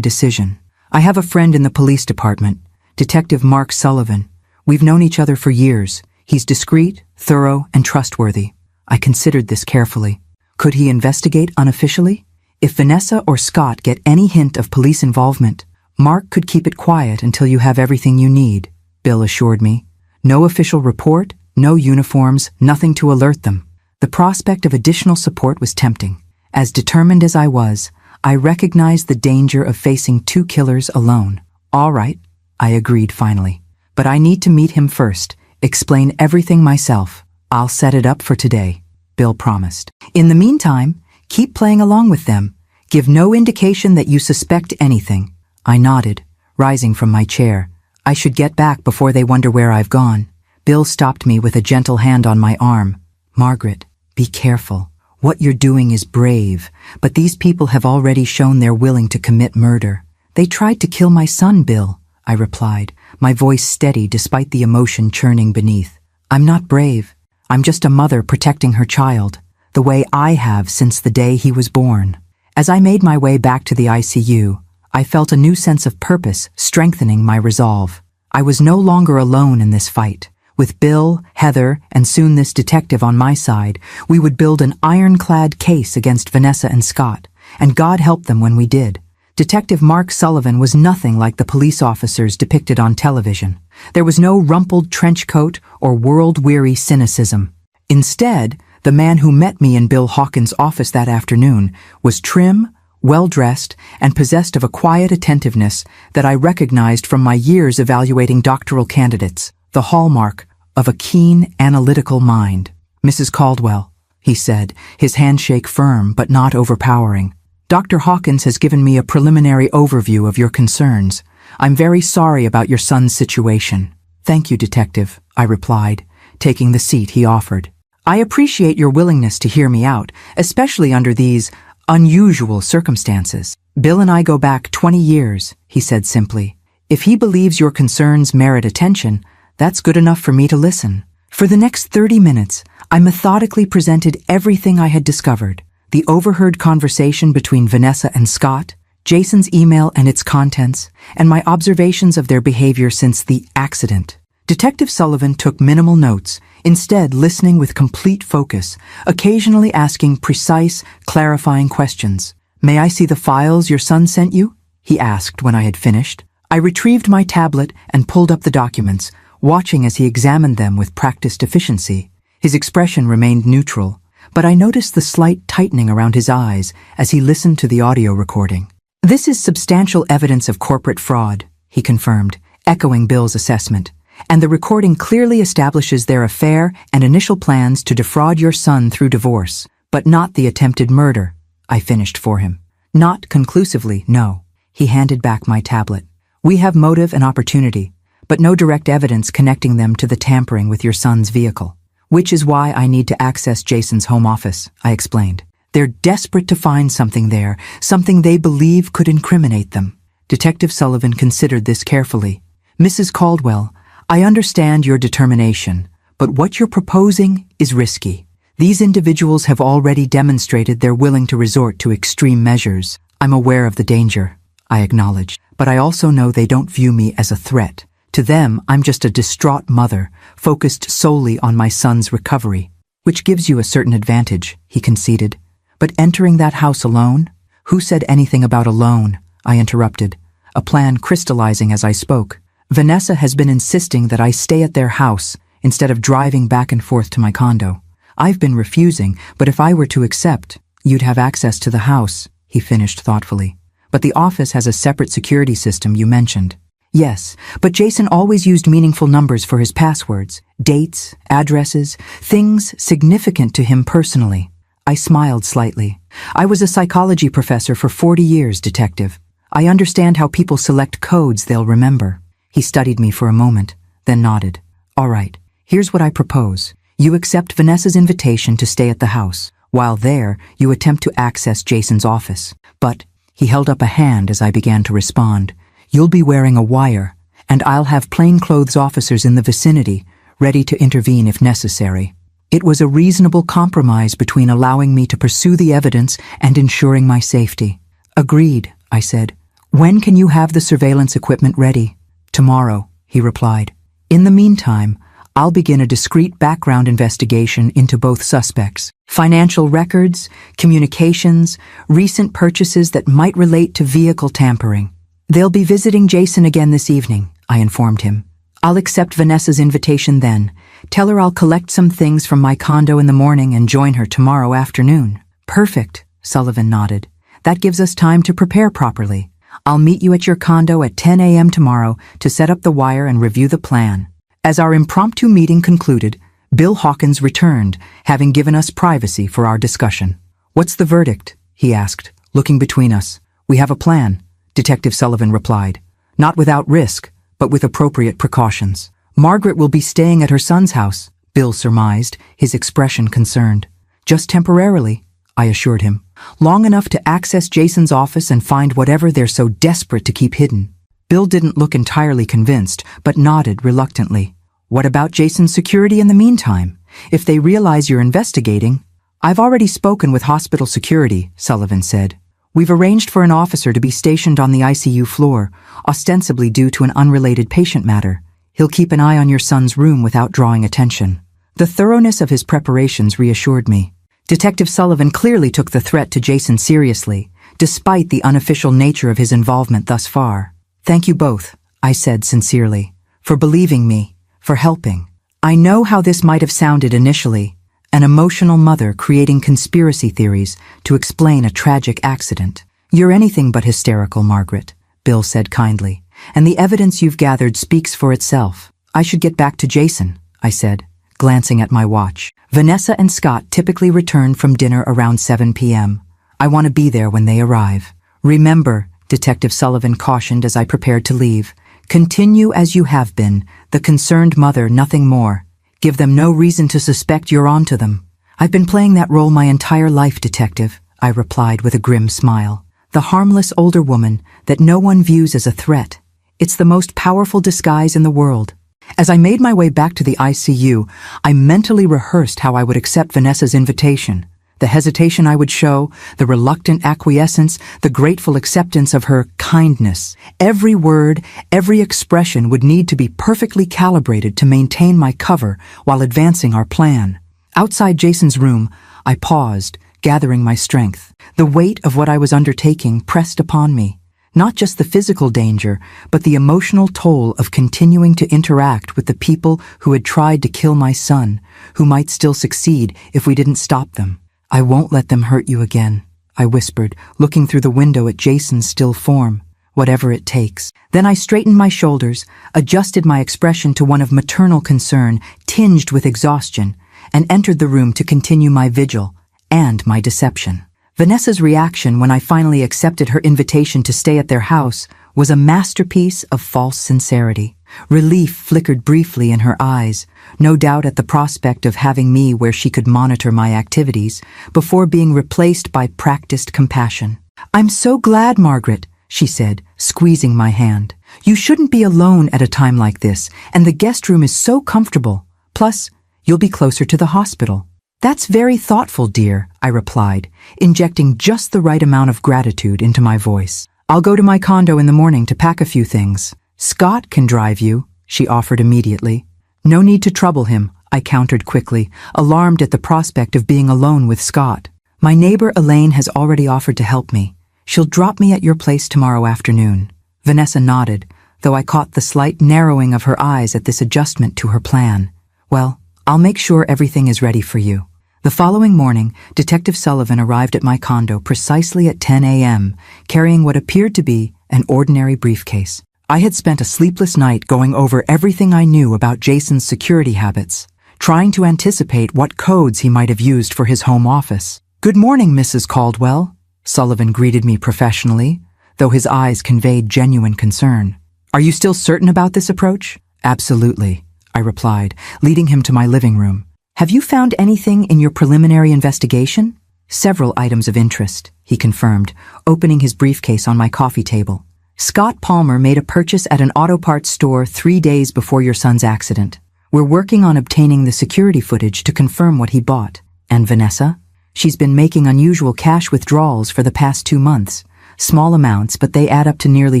decision. I have a friend in the police department, Detective Mark Sullivan. We've known each other for years. He's discreet, thorough, and trustworthy. I considered this carefully. Could he investigate unofficially? If Vanessa or Scott get any hint of police involvement, Mark could keep it quiet until you have everything you need, Bill assured me. No official report, no uniforms, nothing to alert them. The prospect of additional support was tempting. As determined as I was, I recognized the danger of facing two killers alone. All right, I agreed finally. But I need to meet him first, explain everything myself. I'll set it up for today, Bill promised. In the meantime, keep playing along with them. Give no indication that you suspect anything. I nodded, rising from my chair. I should get back before they wonder where I've gone. Bill stopped me with a gentle hand on my arm. Margaret, be careful. What you're doing is brave, but these people have already shown they're willing to commit murder. They tried to kill my son, Bill, I replied, my voice steady despite the emotion churning beneath. I'm not brave. I'm just a mother protecting her child, the way I have since the day he was born. As I made my way back to the ICU, I felt a new sense of purpose strengthening my resolve. I was no longer alone in this fight. With Bill, Heather, and soon this detective on my side, we would build an ironclad case against Vanessa and Scott, and God help them when we did. Detective Mark Sullivan was nothing like the police officers depicted on television. There was no rumpled trench coat or world-weary cynicism. Instead, the man who met me in Bill Hawkins' office that afternoon was trim, well-dressed, and possessed of a quiet attentiveness that I recognized from my years evaluating doctoral candidates, the hallmark of a keen, analytical mind. Mrs. Caldwell, he said, his handshake firm but not overpowering. Dr. Hawkins has given me a preliminary overview of your concerns. I'm very sorry about your son's situation. Thank you, Detective, I replied, taking the seat he offered. I appreciate your willingness to hear me out, especially under these unusual circumstances. Bill and I go back 20 years, he said simply. If he believes your concerns merit attention, that's good enough for me to listen. For the next 30 minutes, I methodically presented everything I had discovered. The overheard conversation between Vanessa and Scott, Jason's email and its contents, and my observations of their behavior since the accident. Detective Sullivan took minimal notes, instead listening with complete focus, occasionally asking precise, clarifying questions. May I see the files your son sent you? He asked when I had finished. I retrieved my tablet and pulled up the documents, watching as he examined them with practiced efficiency. His expression remained neutral, but I noticed the slight tightening around his eyes as he listened to the audio recording. This is substantial evidence of corporate fraud, he confirmed, echoing Bill's assessment. And the recording clearly establishes their affair and initial plans to defraud your son through divorce, but not the attempted murder, I finished for him. Not conclusively, no. He handed back my tablet. We have motive and opportunity, but no direct evidence connecting them to the tampering with your son's vehicle. Which is why I need to access Jason's home office, I explained. They're desperate to find something there, something they believe could incriminate them. Detective Sullivan considered this carefully. Mrs. Caldwell, I understand your determination, but what you're proposing is risky. These individuals have already demonstrated they're willing to resort to extreme measures. I'm aware of the danger, I acknowledged, but I also know they don't view me as a threat. To them, I'm just a distraught mother, focused solely on my son's recovery, which gives you a certain advantage, he conceded. But entering that house alone? Who said anything about alone? I interrupted, a plan crystallizing as I spoke. Vanessa has been insisting that I stay at their house instead of driving back and forth to my condo. I've been refusing, but if I were to accept, you'd have access to the house, he finished thoughtfully. But the office has a separate security system you mentioned. Yes, but Jason always used meaningful numbers for his passwords, dates, addresses, things significant to him personally. I smiled slightly. I was a psychology professor for 40 years, detective. I understand how people select codes they'll remember. He studied me for a moment, then nodded. All right, here's what I propose. You accept Vanessa's invitation to stay at the house. While there, you attempt to access Jason's office. But he held up a hand as I began to respond. You'll be wearing a wire, and I'll have plainclothes officers in the vicinity, ready to intervene if necessary. It was a reasonable compromise between allowing me to pursue the evidence and ensuring my safety. Agreed, I said. When can you have the surveillance equipment ready? Tomorrow, he replied. In the meantime, I'll begin a discreet background investigation into both suspects. Financial records, communications, recent purchases that might relate to vehicle tampering. They'll be visiting Jason again this evening, I informed him. I'll accept Vanessa's invitation then. Tell her I'll collect some things from my condo in the morning and join her tomorrow afternoon. Perfect, Sullivan nodded. That gives us time to prepare properly. I'll meet you at your condo at 10 a.m. tomorrow to set up the wire and review the plan. As our impromptu meeting concluded, Bill Hawkins returned, having given us privacy for our discussion. What's the verdict? He asked, looking between us. We have a plan, Detective Sullivan replied. Not without risk, but with appropriate precautions. Margaret will be staying at her son's house, Bill surmised, his expression concerned. Just temporarily, I assured him. Long enough to access Jason's office and find whatever they're so desperate to keep hidden. Bill didn't look entirely convinced, but nodded reluctantly. What about Jason's security in the meantime? If they realize you're investigating... I've already spoken with hospital security, Sullivan said. We've arranged for an officer to be stationed on the ICU floor, ostensibly due to an unrelated patient matter. He'll keep an eye on your son's room without drawing attention. The thoroughness of his preparations reassured me. Detective Sullivan clearly took the threat to Jason seriously, despite the unofficial nature of his involvement thus far. Thank you both, I said sincerely, for believing me, for helping. I know how this might have sounded initially, an emotional mother creating conspiracy theories to explain a tragic accident. You're anything but hysterical, Margaret, Bill said kindly, and the evidence you've gathered speaks for itself. I should get back to Jason, I said, glancing at my watch. Vanessa and Scott typically return from dinner around 7 p.m. I want to be there when they arrive. Remember, Detective Sullivan cautioned as I prepared to leave, continue as you have been, the concerned mother, nothing more. Give them no reason to suspect you're onto them. I've been playing that role my entire life, Detective, I replied with a grim smile. The harmless older woman that no one views as a threat. It's the most powerful disguise in the world. As I made my way back to the ICU, I mentally rehearsed how I would accept Vanessa's invitation. The hesitation I would show, the reluctant acquiescence, the grateful acceptance of her kindness. Every word, every expression would need to be perfectly calibrated to maintain my cover while advancing our plan. Outside Jason's room, I paused, gathering my strength. The weight of what I was undertaking pressed upon me. Not just the physical danger, but the emotional toll of continuing to interact with the people who had tried to kill my son, who might still succeed if we didn't stop them. I won't let them hurt you again, I whispered, looking through the window at Jason's still form. Whatever it takes. Then I straightened my shoulders, adjusted my expression to one of maternal concern, tinged with exhaustion, and entered the room to continue my vigil and my deception. Vanessa's reaction when I finally accepted her invitation to stay at their house was a masterpiece of false sincerity. Relief flickered briefly in her eyes, no doubt at the prospect of having me where she could monitor my activities, before being replaced by practiced compassion. I'm so glad, Margaret, she said, squeezing my hand. You shouldn't be alone at a time like this, and the guest room is so comfortable. Plus, you'll be closer to the hospital. That's very thoughtful, dear, I replied, injecting just the right amount of gratitude into my voice. I'll go to my condo in the morning to pack a few things. Scott can drive you, she offered immediately. No need to trouble him, I countered quickly, alarmed at the prospect of being alone with Scott. My neighbor Elaine has already offered to help me. She'll drop me at your place tomorrow afternoon. Vanessa nodded, though I caught the slight narrowing of her eyes at this adjustment to her plan. Well, I'll make sure everything is ready for you. The following morning, Detective Sullivan arrived at my condo precisely at 10 a.m., carrying what appeared to be an ordinary briefcase. I had spent a sleepless night going over everything I knew about Jason's security habits, trying to anticipate what codes he might have used for his home office. "Good morning, Mrs. Caldwell," Sullivan greeted me professionally, though his eyes conveyed genuine concern. "Are you still certain about this approach?" "Absolutely," I replied, leading him to my living room. "Have you found anything in your preliminary investigation?" "Several items of interest," he confirmed, opening his briefcase on my coffee table. "Scott Palmer made a purchase at an auto parts store 3 days before your son's accident. We're working on obtaining the security footage to confirm what he bought. And Vanessa? She's been making unusual cash withdrawals for the past 2 months. Small amounts, but they add up to nearly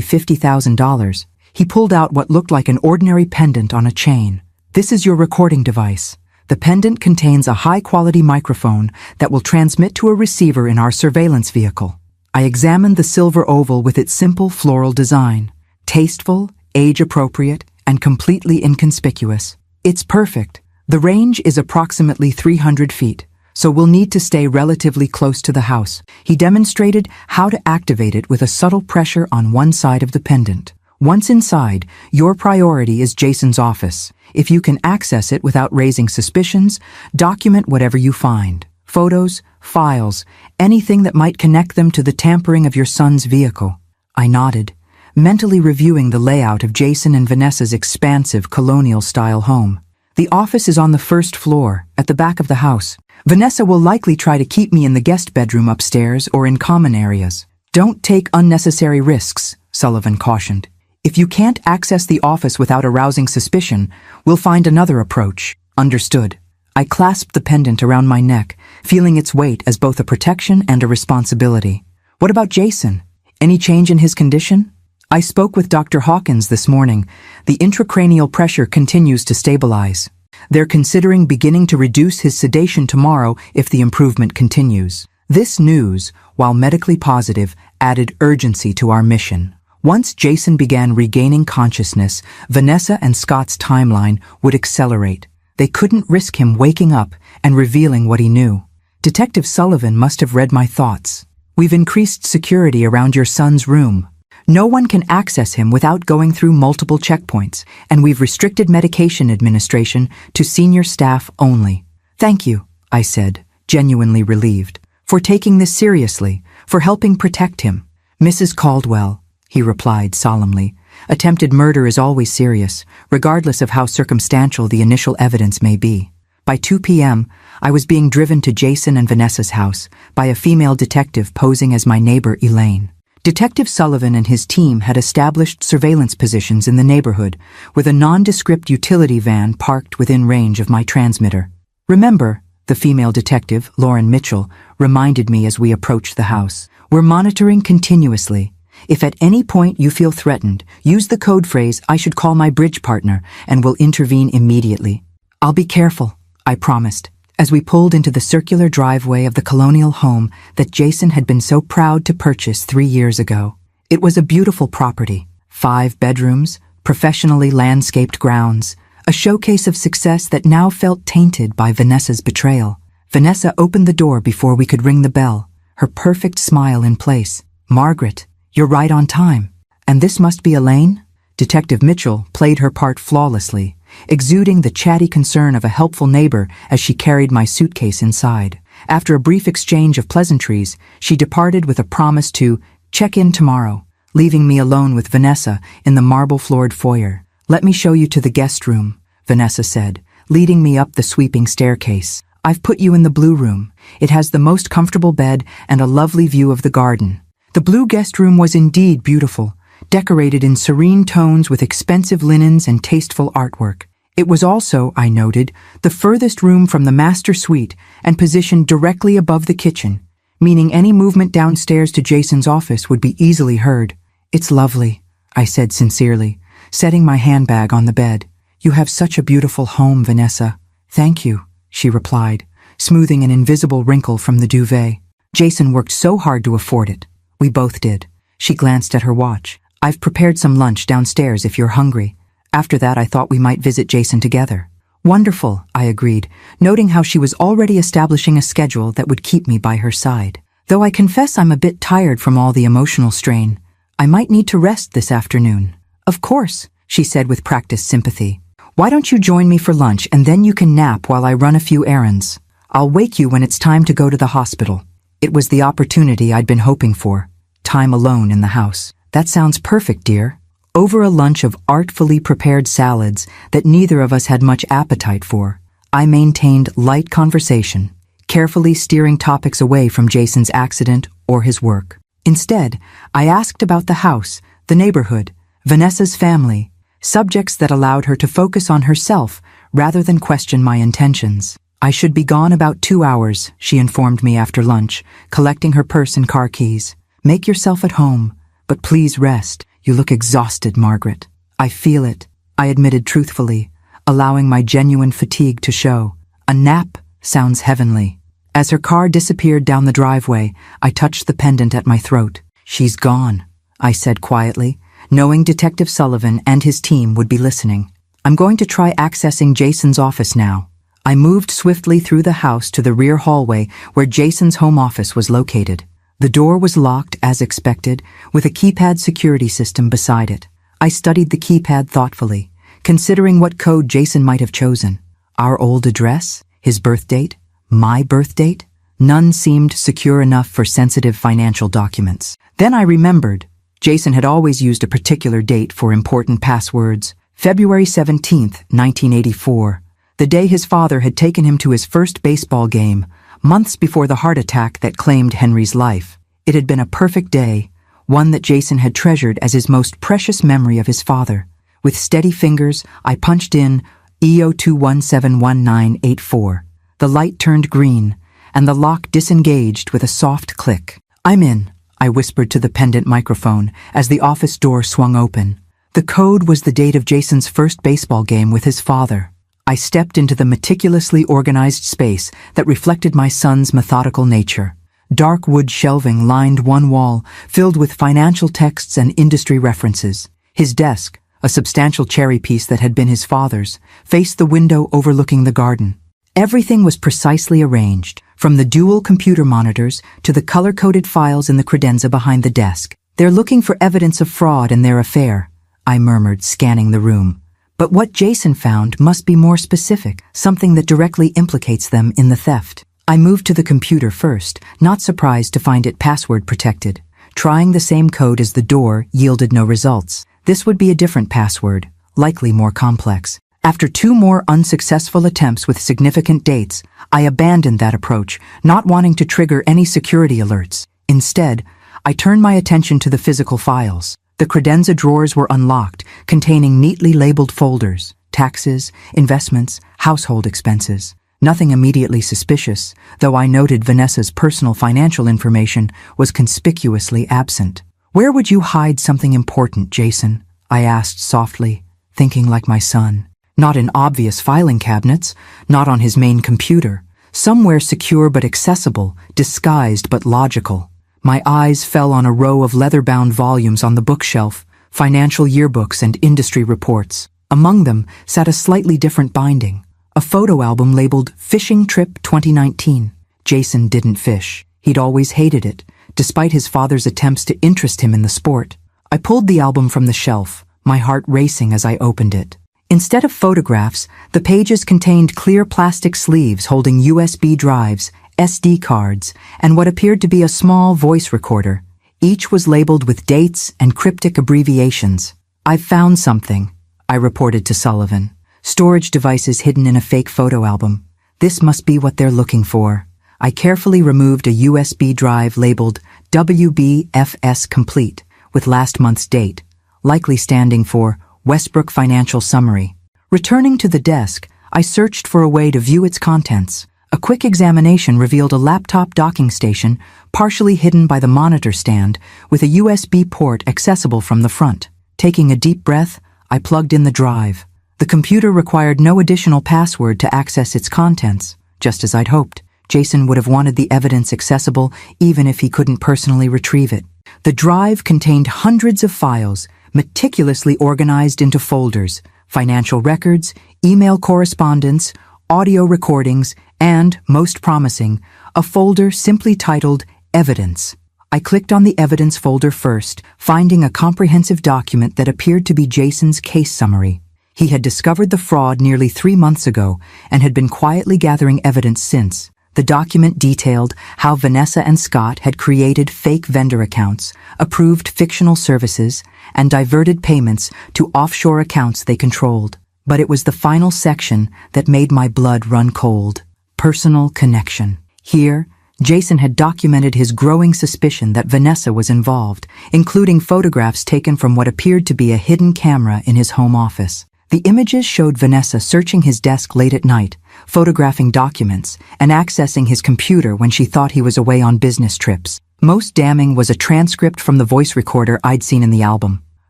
$50,000. He pulled out what looked like an ordinary pendant on a chain. "This is your recording device. The pendant contains a high-quality microphone that will transmit to a receiver in our surveillance vehicle." I examined the silver oval with its simple floral design. Tasteful, age-appropriate, and completely inconspicuous. "It's perfect. The range is approximately 300 feet, so we'll need to stay relatively close to the house." He demonstrated how to activate it with a subtle pressure on one side of the pendant. "Once inside, your priority is Jason's office. If you can access it without raising suspicions, document whatever you find. Photos, files, anything that might connect them to the tampering of your son's vehicle." I nodded, mentally reviewing the layout of Jason and Vanessa's expansive colonial-style home. "The office is on the first floor, at the back of the house. Vanessa will likely try to keep me in the guest bedroom upstairs or in common areas." "Don't take unnecessary risks," Sullivan cautioned. "If you can't access the office without arousing suspicion, we'll find another approach." "Understood." I clasped the pendant around my neck, feeling its weight as both a protection and a responsibility. "What about Jason? Any change in his condition?" "I spoke with Dr. Hawkins this morning. The intracranial pressure continues to stabilize. They're considering beginning to reduce his sedation tomorrow if the improvement continues." This news, while medically positive, added urgency to our mission. Once Jason began regaining consciousness, Vanessa and Scott's timeline would accelerate. They couldn't risk him waking up and revealing what he knew. Detective Sullivan must have read my thoughts. "We've increased security around your son's room. No one can access him without going through multiple checkpoints, and we've restricted medication administration to senior staff only." "Thank you," I said, genuinely relieved, "for taking this seriously, for helping protect him." "Mrs. Caldwell," he replied solemnly, "attempted murder is always serious, regardless of how circumstantial the initial evidence may be." By 2 p.m., I was being driven to Jason and Vanessa's house by a female detective posing as my neighbor Elaine. Detective Sullivan and his team had established surveillance positions in the neighborhood, with a nondescript utility van parked within range of my transmitter. "Remember," the female detective, Lauren Mitchell, reminded me as we approached the house, "we're monitoring continuously. If at any point you feel threatened, use the code phrase, 'I should call my bridge partner,' and we'll intervene immediately." "I'll be careful," I promised, as we pulled into the circular driveway of the colonial home that Jason had been so proud to purchase 3 years ago. It was a beautiful property, 5 bedrooms, professionally landscaped grounds, a showcase of success that now felt tainted by Vanessa's betrayal. Vanessa opened the door before we could ring the bell, her perfect smile in place. "Margaret, you're right on time. And this must be Elaine?" Detective Mitchell played her part flawlessly, exuding the chatty concern of a helpful neighbor as she carried my suitcase inside. After a brief exchange of pleasantries, she departed with a promise to check in tomorrow, leaving me alone with Vanessa in the marble-floored foyer. "Let me show you to the guest room," Vanessa said, leading me up the sweeping staircase. "I've put you in the blue room. It has the most comfortable bed and a lovely view of the garden." The blue guest room was indeed beautiful, decorated in serene tones with expensive linens and tasteful artwork. It was also, I noted, the furthest room from the master suite and positioned directly above the kitchen, meaning any movement downstairs to Jason's office would be easily heard. "It's lovely," I said sincerely, setting my handbag on the bed. "You have such a beautiful home, Vanessa." "Thank you," she replied, smoothing an invisible wrinkle from the duvet. "Jason worked so hard to afford it." We both did. She glanced at her watch. "I've prepared some lunch downstairs if you're hungry. After that, I thought we might visit Jason together." "Wonderful," I agreed, noting how she was already establishing a schedule that would keep me by her side. "Though I confess I'm a bit tired from all the emotional strain. I might need to rest this afternoon." Of course, she said with practiced sympathy. Why don't you join me for lunch and then you can nap while I run a few errands? I'll wake you when it's time to go to the hospital. It was the opportunity I'd been hoping for. Time alone in the house. That sounds perfect, dear. Over a lunch of artfully prepared salads that neither of us had much appetite for, I maintained light conversation, carefully steering topics away from Jason's accident or his work. Instead, I asked about the house, the neighborhood, Vanessa's family, subjects that allowed her to focus on herself rather than question my intentions. I should be gone about 2 hours, she informed me after lunch, collecting her purse and car keys. Make yourself at home, but please rest. You look exhausted, Margaret. I feel it, I admitted truthfully, allowing my genuine fatigue to show. A nap sounds heavenly. As her car disappeared down the driveway, I touched the pendant at my throat. She's gone, I said quietly, knowing Detective Sullivan and his team would be listening. I'm going to try accessing Jason's office now. I moved swiftly through the house to the rear hallway where Jason's home office was located. The door was locked, as expected, with a keypad security system beside it. I studied the keypad thoughtfully, considering what code Jason might have chosen. Our old address? His birth date? My birth date? None seemed secure enough for sensitive financial documents. Then I remembered. Jason had always used a particular date for important passwords. February 17th, 1984. The day his father had taken him to his first baseball game, months before the heart attack that claimed Henry's life. It had been a perfect day, one that Jason had treasured as his most precious memory of his father. With steady fingers, I punched in EO2171984. The light turned green, and the lock disengaged with a soft click. I'm in, I whispered to the pendant microphone as the office door swung open. The code was the date of Jason's first baseball game with his father. I stepped into the meticulously organized space that reflected my son's methodical nature. Dark wood shelving lined one wall, filled with financial texts and industry references. His desk, a substantial cherry piece that had been his father's, faced the window overlooking the garden. Everything was precisely arranged, from the dual computer monitors to the color-coded files in the credenza behind the desk. They're looking for evidence of fraud in their affair, I murmured, scanning the room. But what Jason found must be more specific, something that directly implicates them in the theft. I moved to the computer first, not surprised to find it password protected. Trying the same code as the door yielded no results. This would be a different password, likely more complex. After 2 more unsuccessful attempts with significant dates, I abandoned that approach, not wanting to trigger any security alerts. Instead, I turned my attention to the physical files. The credenza drawers were unlocked, containing neatly labeled folders, taxes, investments, household expenses. Nothing immediately suspicious, though I noted Vanessa's personal financial information was conspicuously absent. Where would you hide something important, Jason? I asked softly, thinking like my son. Not in obvious filing cabinets, not on his main computer. Somewhere secure but accessible, disguised but logical. My eyes fell on a row of leather-bound volumes on the bookshelf, financial yearbooks and industry reports. Among them sat a slightly different binding, a photo album labeled Fishing Trip 2019. Jason didn't fish. He'd always hated it, despite his father's attempts to interest him in the sport. I pulled the album from the shelf, my heart racing as I opened it. Instead of photographs, the pages contained clear plastic sleeves holding USB drives, SD cards, and what appeared to be a small voice recorder. Each was labeled with dates and cryptic abbreviations. "I've found something," I reported to Sullivan. "Storage devices hidden in a fake photo album. This must be what they're looking for." I carefully removed a USB drive labeled WBFS Complete with last month's date, likely standing for Westbrook Financial Summary. Returning to the desk, I searched for a way to view its contents. A quick examination revealed a laptop docking station, partially hidden by the monitor stand, with a USB port accessible from the front. Taking a deep breath, I plugged in the drive. The computer required no additional password to access its contents, just as I'd hoped. Jason would have wanted the evidence accessible even if he couldn't personally retrieve it. The drive contained hundreds of files, meticulously organized into folders, financial records, email correspondence, audio recordings, and, most promising, a folder simply titled Evidence. I clicked on the evidence folder first, finding a comprehensive document that appeared to be Jason's case summary. He had discovered the fraud nearly 3 months ago and had been quietly gathering evidence since. The document detailed how Vanessa and Scott had created fake vendor accounts, approved fictional services, and diverted payments to offshore accounts they controlled. But it was the final section that made my blood run cold. Personal connection. Here, Jason had documented his growing suspicion that Vanessa was involved, including photographs taken from what appeared to be a hidden camera in his home office. The images showed Vanessa searching his desk late at night, photographing documents, and accessing his computer when she thought he was away on business trips. Most damning was a transcript from the voice recorder I'd seen in the album.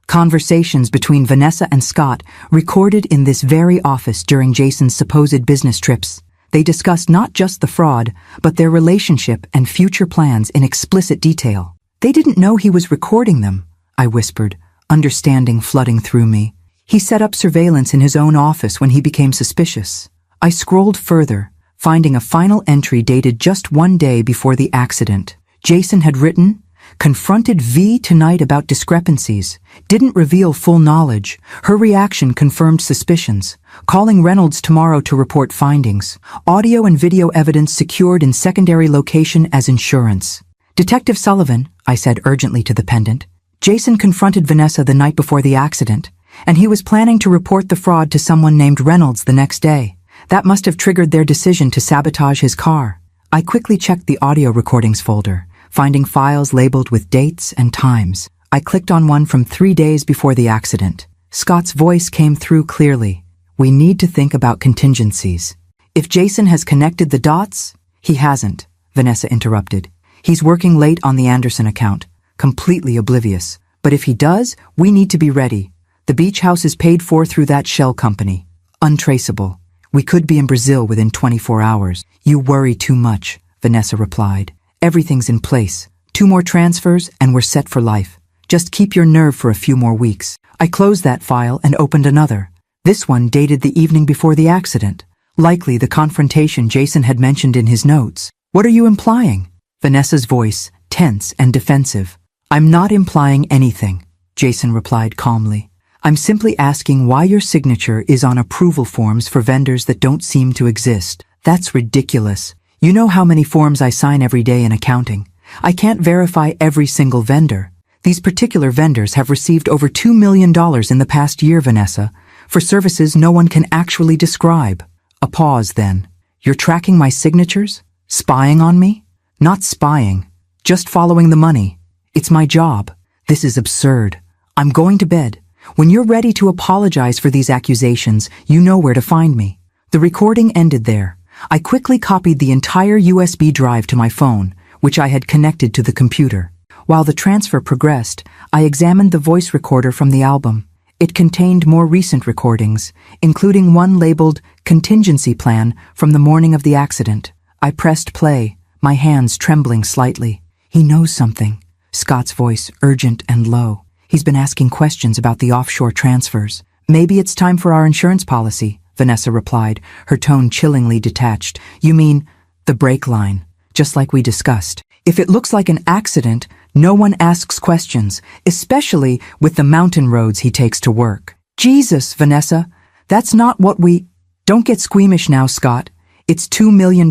Conversations between Vanessa and Scott recorded in this very office during Jason's supposed business trips. They discussed not just the fraud, but their relationship and future plans in explicit detail. They didn't know he was recording them, I whispered, understanding flooding through me. He set up surveillance in his own office when he became suspicious. I scrolled further, finding a final entry dated just 1 day before the accident. Jason had written, "Confronted V tonight about discrepancies. Didn't reveal full knowledge. Her reaction confirmed suspicions. Calling Reynolds tomorrow to report findings. Audio and video evidence secured in secondary location as insurance." "Detective Sullivan," I said urgently to the pendant, "Jason confronted Vanessa the night before the accident, and he was planning to report the fraud to someone named Reynolds the next day. That must have triggered their decision to sabotage his car." I quickly checked the audio recordings folder, finding files labeled with dates and times. I clicked on one from 3 days before the accident. Scott's voice came through clearly. "We need to think about contingencies. If Jason has connected the dots..." "He hasn't," Vanessa interrupted. "He's working late on the Anderson account, completely oblivious. But if he does, we need to be ready. The beach house is paid for through that shell company. Untraceable. We could be in Brazil within 24 hours. You worry too much," Vanessa replied. "Everything's in place. 2 more transfers and we're set for life. Just keep your nerve for a few more weeks." I closed that file and opened another. This one dated the evening before the accident. Likely the confrontation Jason had mentioned in his notes. "What are you implying?" Vanessa's voice, tense and defensive. "I'm not implying anything," Jason replied calmly. "I'm simply asking why your signature is on approval forms for vendors that don't seem to exist. That's ridiculous. You know how many forms I sign every day in accounting. I can't verify every single vendor. These particular vendors have received over $2 million in the past year, Vanessa, for services no one can actually describe." A pause then. "You're tracking my signatures? Spying on me?" "Not spying. Just following the money. It's my job. This is absurd. I'm going to bed. When you're ready to apologize for these accusations, you know where to find me." The recording ended there. I quickly copied the entire USB drive to my phone, which I had connected to the computer. While the transfer progressed, I examined the voice recorder from the album. It contained more recent recordings, including one labeled "Contingency Plan" from the morning of the accident. I pressed play, my hands trembling slightly. "He knows something," Scott's voice urgent and low. "He's been asking questions about the offshore transfers." "Maybe it's time for our insurance policy," Vanessa replied, her tone chillingly detached. "You mean the brake line, just like we discussed. If it looks like an accident, no one asks questions, especially with the mountain roads he takes to work." "Jesus, Vanessa, that's not what we..." "Don't get squeamish now, Scott. It's $2 million.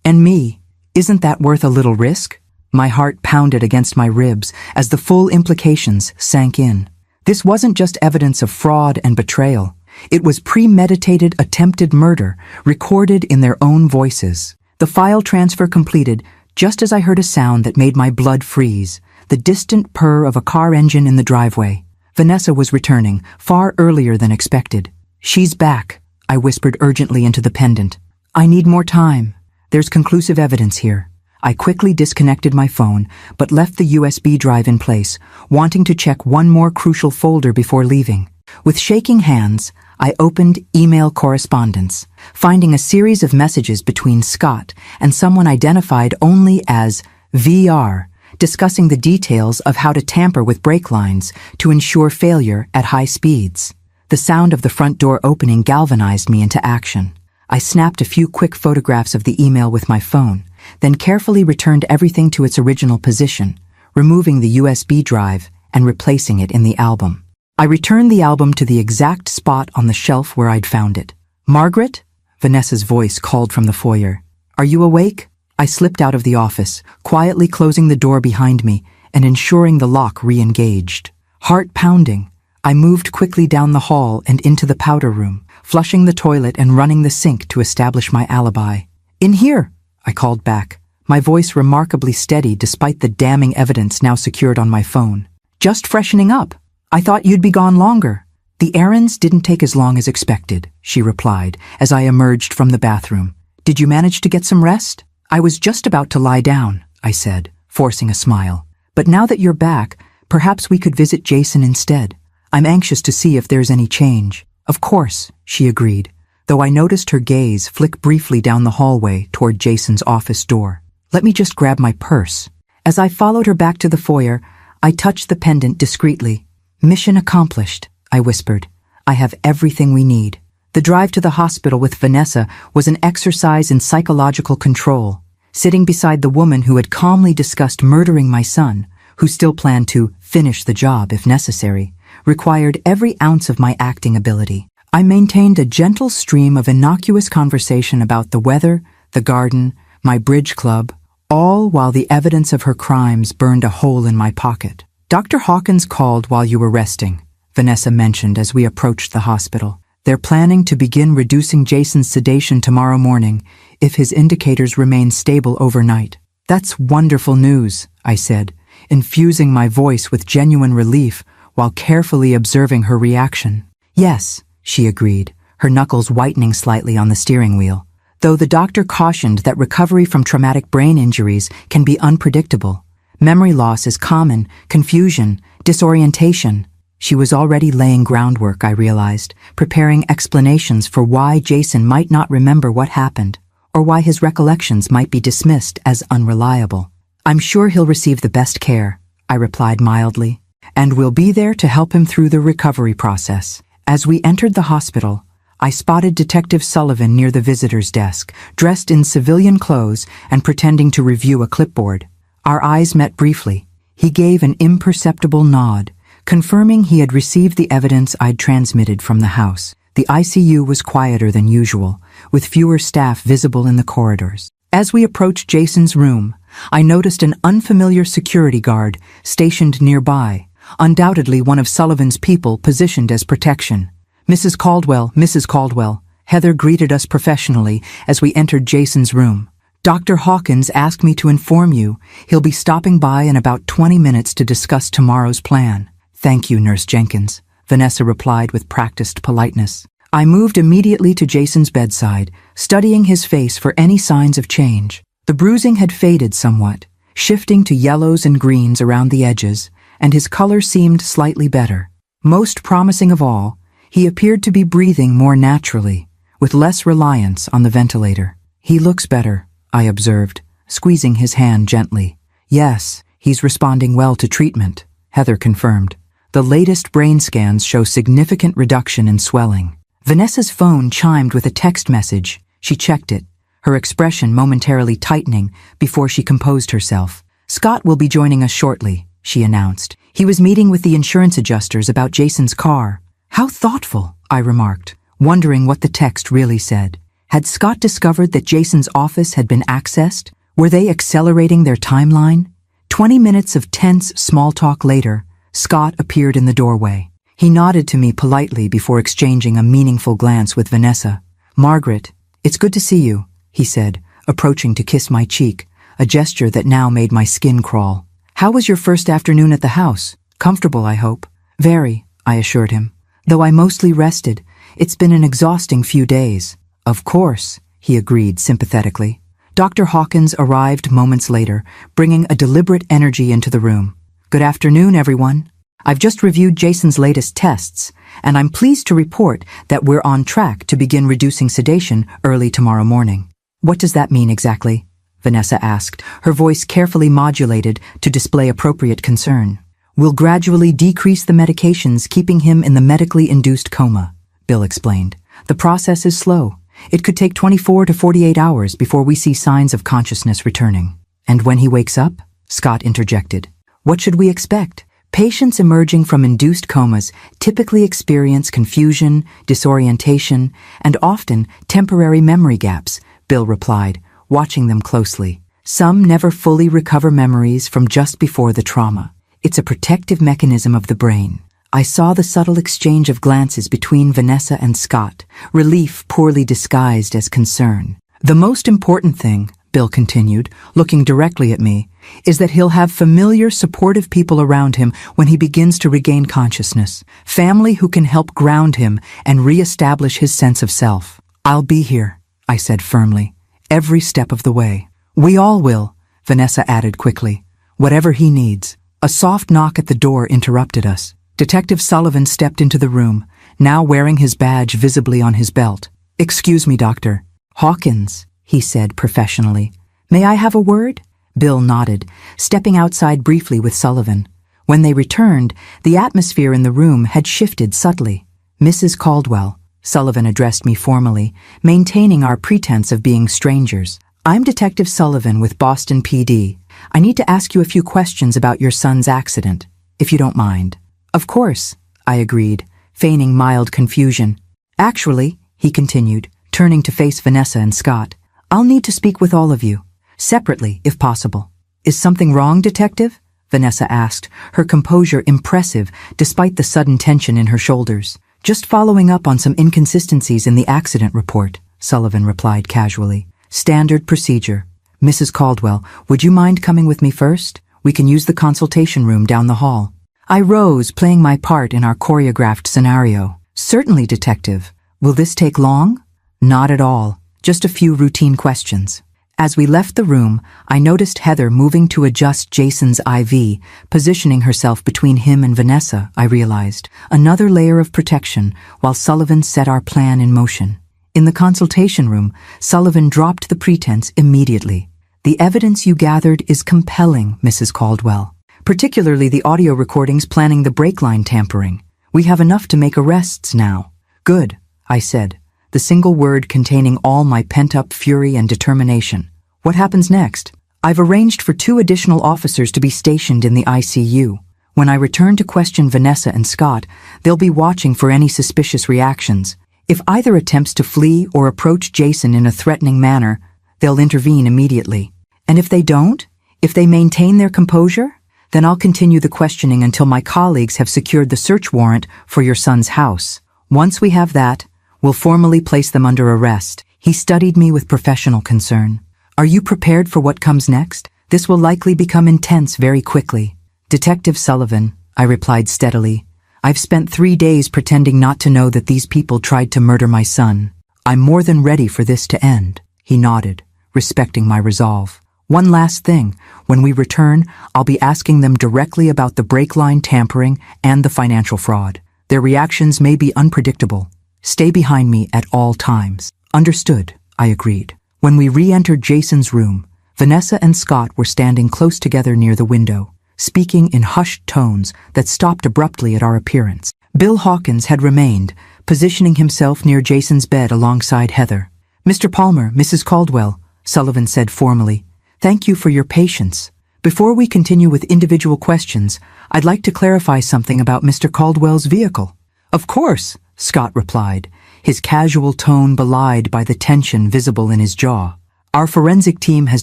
And me. Isn't that worth a little risk?" My heart pounded against my ribs as the full implications sank in. This wasn't just evidence of fraud and betrayal. It was premeditated attempted murder, recorded in their own voices. The file transfer completed just as I heard a sound that made my blood freeze, the distant purr of a car engine in the driveway. Vanessa was returning, far earlier than expected. "She's back," I whispered urgently into the pendant. "I need more time. There's conclusive evidence here." I quickly disconnected my phone, but left the USB drive in place, wanting to check one more crucial folder before leaving. With shaking hands, I opened email correspondence, finding a series of messages between Scott and someone identified only as VR, discussing the details of how to tamper with brake lines to ensure failure at high speeds. The sound of the front door opening galvanized me into action. I snapped a few quick photographs of the email with my phone, then carefully returned everything to its original position, removing the USB drive and replacing it in the album. I returned the album to the exact spot on the shelf where I'd found it. "Margaret?" Vanessa's voice called from the foyer. "Are you awake?" I slipped out of the office, quietly closing the door behind me and ensuring the lock re-engaged. Heart pounding, I moved quickly down the hall and into the powder room, flushing the toilet and running the sink to establish my alibi. "In here," I called back, my voice remarkably steady despite the damning evidence now secured on my phone. "Just freshening up. I thought you'd be gone longer." "The errands didn't take as long as expected," she replied as I emerged from the bathroom. "Did you manage to get some rest?" "I was just about to lie down," I said, forcing a smile. "But now that you're back, perhaps we could visit Jason instead. I'm anxious to see if there's any change." "Of course," she agreed, though I noticed her gaze flick briefly down the hallway toward Jason's office door. "Let me just grab my purse." As I followed her back to the foyer, I touched the pendant discreetly. "Mission accomplished," I whispered. "I have everything we need." The drive to the hospital with Vanessa was an exercise in psychological control. Sitting beside the woman who had calmly discussed murdering my son, who still planned to finish the job if necessary, required every ounce of my acting ability. I maintained a gentle stream of innocuous conversation about the weather, the garden, my bridge club, all while the evidence of her crimes burned a hole in my pocket. "Dr. Hawkins called while you were resting," Vanessa mentioned as we approached the hospital. "They're planning to begin reducing Jason's sedation tomorrow morning if his indicators remain stable overnight." "That's wonderful news," I said, infusing my voice with genuine relief while carefully observing her reaction. "Yes," she agreed, her knuckles whitening slightly on the steering wheel, though the doctor cautioned that recovery from traumatic brain injuries can be unpredictable. Memory loss is common, confusion, disorientation. She was already laying groundwork, I realized, preparing explanations for why Jason might not remember what happened, or why his recollections might be dismissed as unreliable. "I'm sure he'll receive the best care," I replied mildly, "and we'll be there to help him through the recovery process." As we entered the hospital, I spotted Detective Sullivan near the visitor's desk, dressed in civilian clothes and pretending to review a clipboard. Our eyes met briefly. He gave an imperceptible nod, confirming he had received the evidence I'd transmitted from the house. The ICU was quieter than usual, with fewer staff visible in the corridors. As we approached Jason's room, I noticed an unfamiliar security guard stationed nearby, undoubtedly one of Sullivan's people positioned as protection. Mrs. Caldwell," Heather greeted us professionally as we entered Jason's room. "Dr. Hawkins asked me to inform you he'll be stopping by in about 20 minutes to discuss tomorrow's plan." "Thank you, Nurse Jenkins," Vanessa replied with practiced politeness. I moved immediately to Jason's bedside, studying his face for any signs of change. The bruising had faded somewhat, shifting to yellows and greens around the edges, and his color seemed slightly better. Most promising of all, he appeared to be breathing more naturally, with less reliance on the ventilator. "He looks better," I observed, squeezing his hand gently. "Yes, he's responding well to treatment," Heather confirmed. "The latest brain scans show significant reduction in swelling." Vanessa's phone chimed with a text message. She checked it, her expression momentarily tightening before she composed herself. "Scott will be joining us shortly," she announced. "He was meeting with the insurance adjusters about Jason's car." "How thoughtful," I remarked, wondering what the text really said. Had Scott discovered that Jason's office had been accessed? Were they accelerating their timeline? 20 minutes of tense small talk later, Scott appeared in the doorway. He nodded to me politely before exchanging a meaningful glance with Vanessa. "Margaret, it's good to see you," he said, approaching to kiss my cheek, a gesture that now made my skin crawl. "How was your first afternoon at the house? Comfortable, I hope?" "Very," I assured him. "Though I mostly rested, it's been an exhausting few days." "Of course," he agreed sympathetically. Dr. Hawkins arrived moments later, bringing a deliberate energy into the room. "Good afternoon, everyone. I've just reviewed Jason's latest tests, and I'm pleased to report that we're on track to begin reducing sedation early tomorrow morning." "What does that mean exactly?" Vanessa asked, her voice carefully modulated to display appropriate concern. "We'll gradually decrease the medications keeping him in the medically induced coma," Bill explained. "The process is slow. It could take 24 to 48 hours before we see signs of consciousness returning." "And when he wakes up?" Scott interjected. What should we expect? Patients emerging from induced comas typically experience confusion, disorientation, and often temporary memory gaps, Bill replied, watching them closely. Some never fully recover memories from just before the trauma. It's a protective mechanism of the brain. I saw the subtle exchange of glances between Vanessa and Scott, relief poorly disguised as concern. The most important thing, Bill continued, looking directly at me, is that he'll have familiar, supportive people around him when he begins to regain consciousness. Family who can help ground him and re-establish his sense of self. I'll be here, I said firmly, every step of the way. We all will, Vanessa added quickly. Whatever he needs. A soft knock at the door interrupted us. Detective Sullivan stepped into the room, now wearing his badge visibly on his belt. Excuse me, Doctor. Hawkins, he said professionally. May I have a word? Bill nodded, stepping outside briefly with Sullivan. When they returned, the atmosphere in the room had shifted subtly. Mrs. Caldwell, Sullivan addressed me formally, maintaining our pretense of being strangers. I'm Detective Sullivan with Boston PD. I need to ask you a few questions about your son's accident, if you don't mind. Of course, I agreed, feigning mild confusion. Actually, he continued, turning to face Vanessa and Scott, I'll need to speak with all of you, separately if possible. Is something wrong, Detective? Vanessa asked, her composure impressive despite the sudden tension in her shoulders. Just following up on some inconsistencies in the accident report, Sullivan replied casually. Standard procedure. Mrs. Caldwell, would you mind coming with me first? We can use the consultation room down the hall. I rose, playing my part in our choreographed scenario. Certainly, Detective. Will this take long? Not at all. Just a few routine questions. As we left the room, I noticed Heather moving to adjust Jason's IV, positioning herself between him and Vanessa, I realized. Another layer of protection, while Sullivan set our plan in motion. In the consultation room, Sullivan dropped the pretense immediately. The evidence you gathered is compelling, Mrs. Caldwell. Particularly the audio recordings planning the brake line tampering. We have enough to make arrests now. Good, I said, the single word containing all my pent-up fury and determination. What happens next? I've arranged for 2 additional officers to be stationed in the ICU. When I return to question Vanessa and Scott, they'll be watching for any suspicious reactions. If either attempts to flee or approach Jason in a threatening manner, they'll intervene immediately. And if they don't? If they maintain their composure? Then I'll continue the questioning until my colleagues have secured the search warrant for your son's house. Once we have that, we'll formally place them under arrest. He studied me with professional concern. Are you prepared for what comes next? This will likely become intense very quickly. Detective Sullivan, I replied steadily. I've spent 3 days pretending not to know that these people tried to murder my son. I'm more than ready for this to end. He nodded, respecting my resolve. One last thing. When we return, I'll be asking them directly about the brake line tampering and the financial fraud. Their reactions may be unpredictable. Stay behind me at all times. Understood, I agreed. When we re-entered Jason's room, Vanessa and Scott were standing close together near the window, speaking in hushed tones that stopped abruptly at our appearance. Bill Hawkins had remained, positioning himself near Jason's bed alongside Heather. Mr. Palmer, Mrs. Caldwell, Sullivan said formally, thank you for your patience. Before we continue with individual questions, I'd like to clarify something about Mr. Caldwell's vehicle. Of course, Scott replied, his casual tone belied by the tension visible in his jaw. Our forensic team has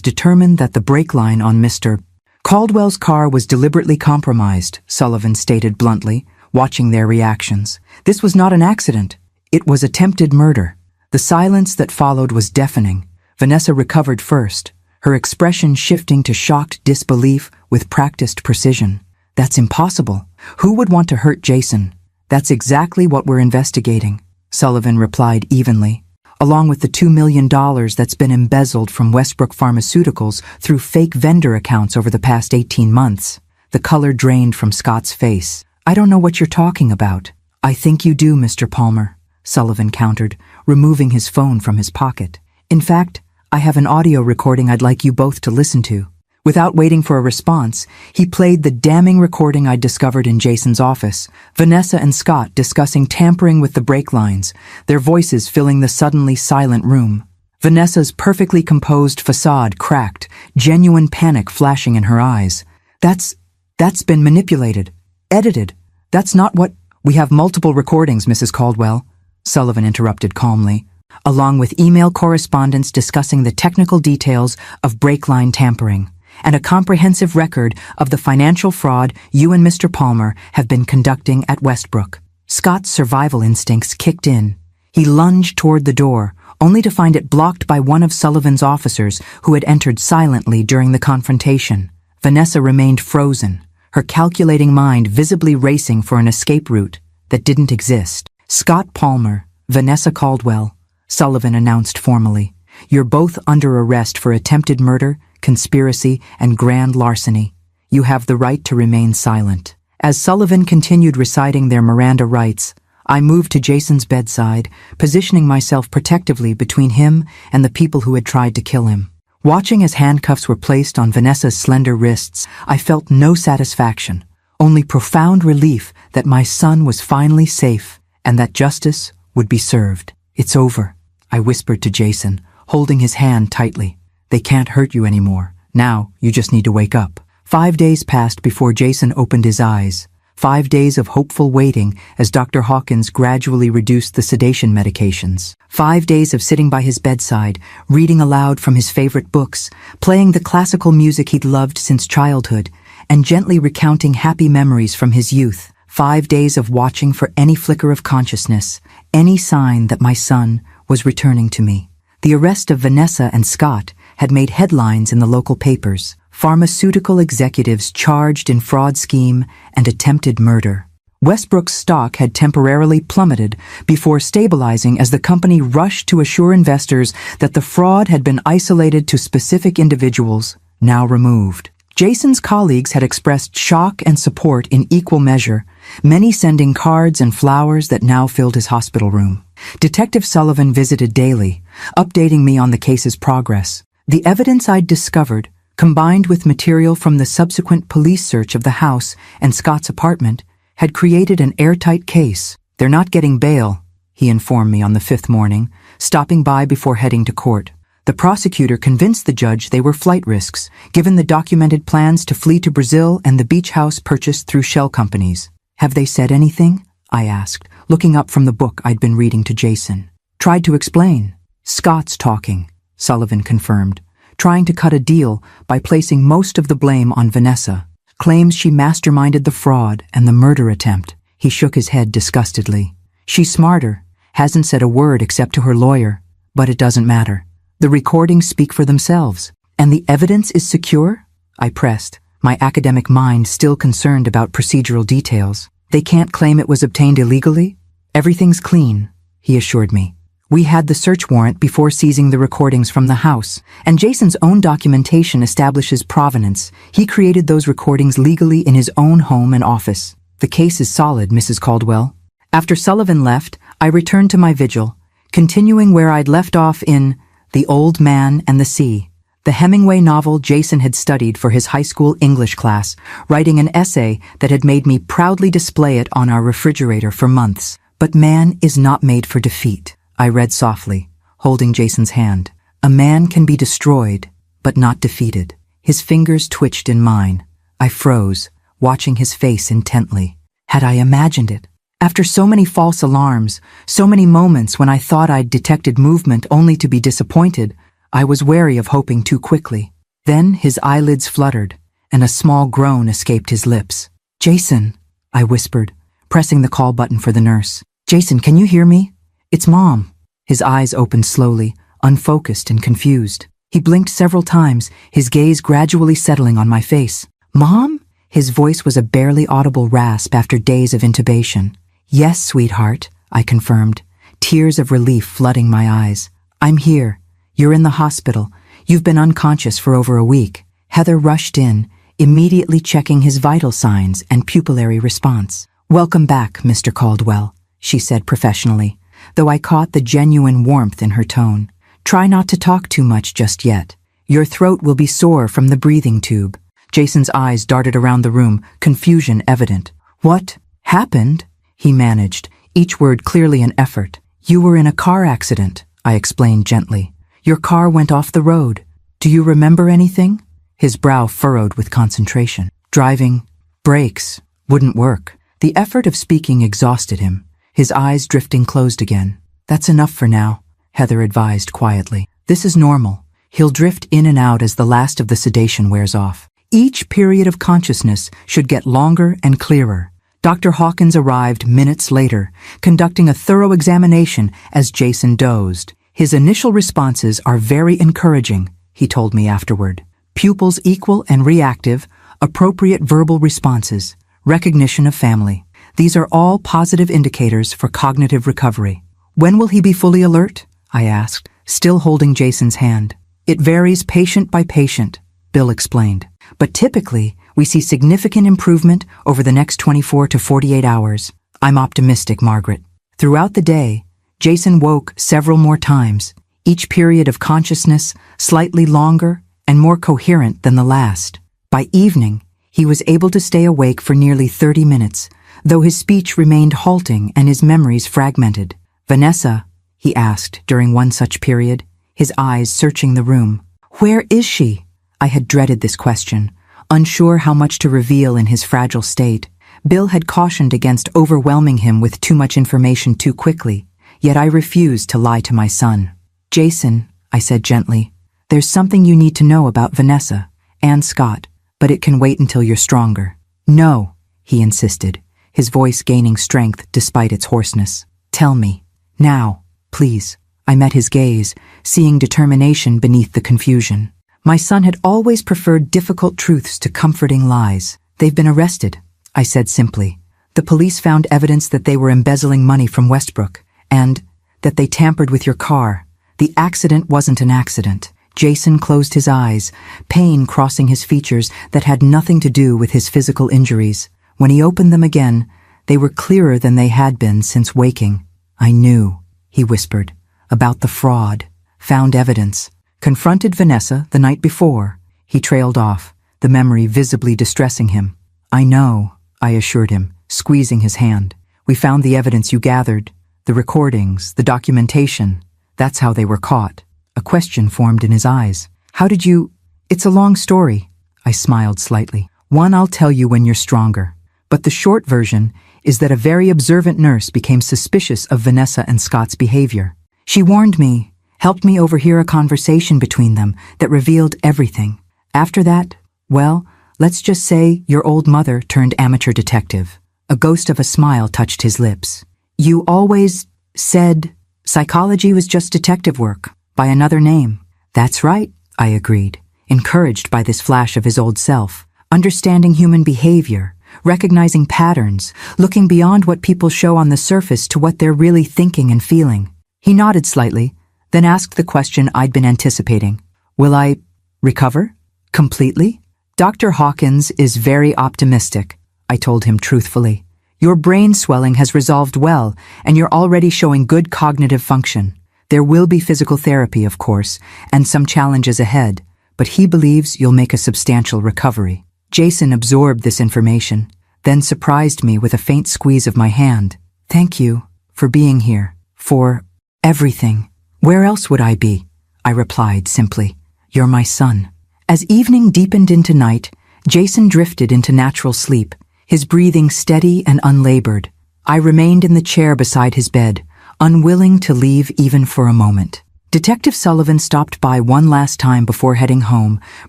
determined that the brake line on Mr. Caldwell's car was deliberately compromised, Sullivan stated bluntly, watching their reactions. This was not an accident. It was attempted murder. The silence that followed was deafening. Vanessa recovered first, her expression shifting to shocked disbelief with practiced precision. That's impossible. Who would want to hurt Jason? That's exactly what we're investigating, Sullivan replied evenly. Along with the $2 million that's been embezzled from Westbrook Pharmaceuticals through fake vendor accounts over the past 18 months. The color drained from Scott's face. I don't know what you're talking about. I think you do, Mr. Palmer, Sullivan countered, removing his phone from his pocket. In fact, I have an audio recording I'd like you both to listen to. Without waiting for a response, he played the damning recording I'd discovered in Jason's office, Vanessa and Scott discussing tampering with the brake lines, their voices filling the suddenly silent room. Vanessa's perfectly composed facade cracked, genuine panic flashing in her eyes. That's That's been manipulated. Edited. That's not what— We have multiple recordings, Mrs. Caldwell, Sullivan interrupted calmly, along with email correspondence discussing the technical details of brake line tampering, and a comprehensive record of the financial fraud you and Mr. Palmer have been conducting at Westbrook. Scott's survival instincts kicked in. He lunged toward the door, only to find it blocked by one of Sullivan's officers who had entered silently during the confrontation. Vanessa remained frozen, her calculating mind visibly racing for an escape route that didn't exist. Scott Palmer, Vanessa Caldwell, Sullivan announced formally. You're both under arrest for attempted murder, conspiracy, and grand larceny. You have the right to remain silent. As Sullivan continued reciting their Miranda rights, I moved to Jason's bedside, positioning myself protectively between him and the people who had tried to kill him. Watching as handcuffs were placed on Vanessa's slender wrists, I felt no satisfaction, only profound relief that my son was finally safe and that justice would be served. It's over, I whispered to Jason, holding his hand tightly. They can't hurt you anymore. Now, you just need to wake up. 5 days passed before Jason opened his eyes. 5 days of hopeful waiting as Dr. Hawkins gradually reduced the sedation medications. 5 days of sitting by his bedside, reading aloud from his favorite books, playing the classical music he'd loved since childhood, and gently recounting happy memories from his youth. 5 days of watching for any flicker of consciousness, any sign that my son was returning to me. The arrest of Vanessa and Scott had made headlines in the local papers. Pharmaceutical executives charged in fraud scheme and attempted murder. Westbrook's stock had temporarily plummeted before stabilizing as the company rushed to assure investors that the fraud had been isolated to specific individuals, now removed. Jason's colleagues had expressed shock and support in equal measure, many sending cards and flowers that now filled his hospital room. Detective Sullivan visited daily, updating me on the case's progress. The evidence I'd discovered, combined with material from the subsequent police search of the house and Scott's apartment, had created an airtight case. They're not getting bail, he informed me on the 5th morning, stopping by before heading to court. The prosecutor convinced the judge they were flight risks, given the documented plans to flee to Brazil and the beach house purchased through shell companies. Have they said anything? I asked, looking up from the book I'd been reading to Jason. Tried to explain. Scott's talking, Sullivan confirmed, trying to cut a deal by placing most of the blame on Vanessa. Claims she masterminded the fraud and the murder attempt. He shook his head disgustedly. She's smarter, hasn't said a word except to her lawyer, but it doesn't matter. The recordings speak for themselves. And the evidence is secure? I pressed, my academic mind still concerned about procedural details. They can't claim it was obtained illegally? Everything's clean, he assured me. We had the search warrant before seizing the recordings from the house, and Jason's own documentation establishes provenance. He created those recordings legally in his own home and office. The case is solid, Mrs. Caldwell. After Sullivan left, I returned to my vigil, continuing where I'd left off in The Old Man and the Sea, the Hemingway novel Jason had studied for his high school English class, writing an essay that had made me proudly display it on our refrigerator for months. But man is not made for defeat. I read softly, holding Jason's hand. A man can be destroyed, but not defeated. His fingers twitched in mine. I froze, watching his face intently. Had I imagined it? After so many false alarms, so many moments when I thought I'd detected movement only to be disappointed, I was wary of hoping too quickly. Then his eyelids fluttered, and a small groan escaped his lips. Jason, I whispered, pressing the call button for the nurse. Jason, can you hear me? It's Mom. His eyes opened slowly, unfocused and confused. He blinked several times, his gaze gradually settling on my face. Mom? His voice was a barely audible rasp after days of intubation. Yes, sweetheart, I confirmed, tears of relief flooding my eyes. I'm here. You're in the hospital. You've been unconscious for over a week. Heather rushed in, immediately checking his vital signs and pupillary response. Welcome back, Mr. Caldwell, she said professionally, though I caught the genuine warmth in her tone. Try not to talk too much just yet. Your throat will be sore from the breathing tube. Jason's eyes darted around the room, confusion evident. What happened? He managed, each word clearly an effort. You were in a car accident, I explained gently. Your car went off the road. Do you remember anything? His brow furrowed with concentration. Driving Breaks wouldn't work. The effort of speaking exhausted him, his eyes drifting closed again. That's enough for now, Heather advised quietly. This is normal. He'll drift in and out as the last of the sedation wears off. Each period of consciousness should get longer and clearer. Dr. Hawkins arrived minutes later, conducting a thorough examination as Jason dozed. His initial responses are very encouraging, he told me afterward. Pupils equal and reactive, appropriate verbal responses, recognition of family. These are all positive indicators for cognitive recovery. When will he be fully alert? I asked, still holding Jason's hand. It varies patient by patient, Bill explained. But typically, we see significant improvement over the next 24 to 48 hours. I'm optimistic, Margaret. Throughout the day, Jason woke several more times, each period of consciousness slightly longer and more coherent than the last. By evening, he was able to stay awake for nearly 30 minutes, though his speech remained halting and his memories fragmented. Vanessa, he asked during one such period, his eyes searching the room. Where is she? I had dreaded this question, unsure how much to reveal in his fragile state. Bill had cautioned against overwhelming him with too much information too quickly, yet I refused to lie to my son. Jason, I said gently, there's something you need to know about Vanessa and Scott, but it can wait until you're stronger. No, he insisted, his voice gaining strength despite its hoarseness. Tell me, now, please. I met his gaze, seeing determination beneath the confusion. My son had always preferred difficult truths to comforting lies. They've been arrested, I said simply. The police found evidence that they were embezzling money from Westbrook, and that they tampered with your car. The accident wasn't an accident. Jason closed his eyes, pain crossing his features that had nothing to do with his physical injuries. When he opened them again, they were clearer than they had been since waking. I knew, he whispered, about the fraud, found evidence, confronted Vanessa the night before. He trailed off, the memory visibly distressing him. I know, I assured him, squeezing his hand. We found the evidence you gathered, the recordings, the documentation. That's how they were caught. A question formed in his eyes. How did you... It's a long story. I smiled slightly. One I'll tell you when you're stronger. But the short version is that a very observant nurse became suspicious of Vanessa and Scott's behavior. She warned me, helped me overhear a conversation between them that revealed everything. After that, well, let's just say your old mother turned amateur detective. A ghost of a smile touched his lips. You always said psychology was just detective work, by another name. That's right, I agreed, encouraged by this flash of his old self. Understanding human behavior, recognizing patterns, looking beyond what people show on the surface to what they're really thinking and feeling. He nodded slightly, then asked the question I'd been anticipating. Will I recover? Completely? Dr. Hawkins is very optimistic, I told him truthfully. Your brain swelling has resolved well, and you're already showing good cognitive function. There will be physical therapy, of course, and some challenges ahead, but he believes you'll make a substantial recovery. Jason absorbed this information, then surprised me with a faint squeeze of my hand. Thank you for being here, for everything. Where else would I be? I replied simply. You're my son. As evening deepened into night, Jason drifted into natural sleep, his breathing steady and unlabored. I remained in the chair beside his bed, unwilling to leave even for a moment. Detective Sullivan stopped by one last time before heading home,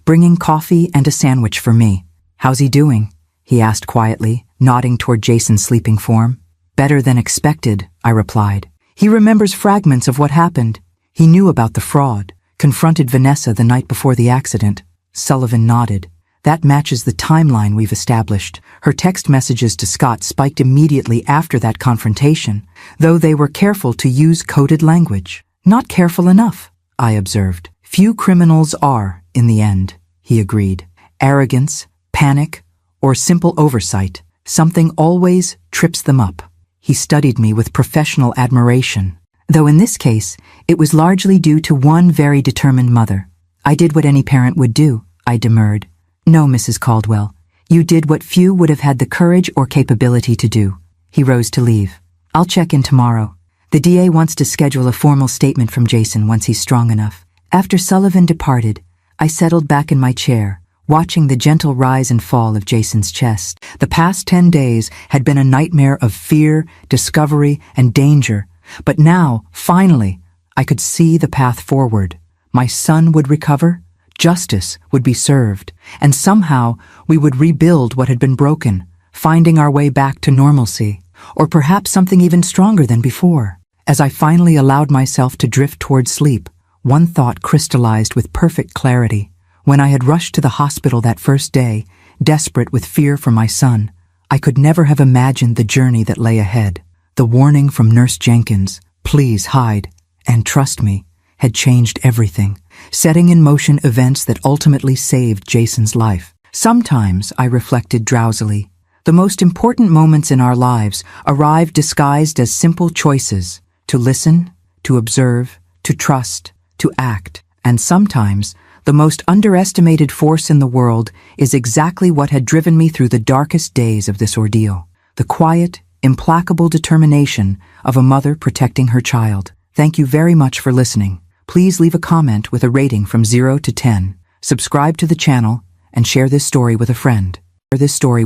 bringing coffee and a sandwich for me. How's he doing? He asked quietly, nodding toward Jason's sleeping form. Better than expected, I replied. He remembers fragments of what happened. He knew about the fraud, confronted Vanessa the night before the accident. Sullivan nodded. That matches the timeline we've established. Her text messages to Scott spiked immediately after that confrontation, though they were careful to use coded language. Not careful enough, I observed. Few criminals are, in the end, he agreed. Arrogance, panic, or simple oversight, something always trips them up. He studied me with professional admiration, though in this case, it was largely due to one very determined mother. I did what any parent would do, I demurred. No, Mrs. Caldwell, you did what few would have had the courage or capability to do. He rose to leave. I'll check in tomorrow. The DA wants to schedule a formal statement from Jason once he's strong enough. After Sullivan departed, I settled back in my chair, watching the gentle rise and fall of Jason's chest. The past 10 days had been a nightmare of fear, discovery, and danger, but now, finally, I could see the path forward. My son would recover, justice would be served, and somehow we would rebuild what had been broken, finding our way back to normalcy, or perhaps something even stronger than before. As I finally allowed myself to drift toward sleep, one thought crystallized with perfect clarity. When I had rushed to the hospital that first day, desperate with fear for my son, I could never have imagined the journey that lay ahead. The warning from Nurse Jenkins, "Please hide and trust me," had changed everything, setting in motion events that ultimately saved Jason's life. Sometimes, I reflected drowsily, the most important moments in our lives arrive disguised as simple choices: to listen, to observe, to trust, to act. And sometimes, the most underestimated force in the world is exactly what had driven me through the darkest days of this ordeal: the quiet, implacable determination of a mother protecting her child. Thank you very much for listening. Please leave a comment with a rating from 0 to 10. Subscribe to the channel and share this story with a friend. Share this story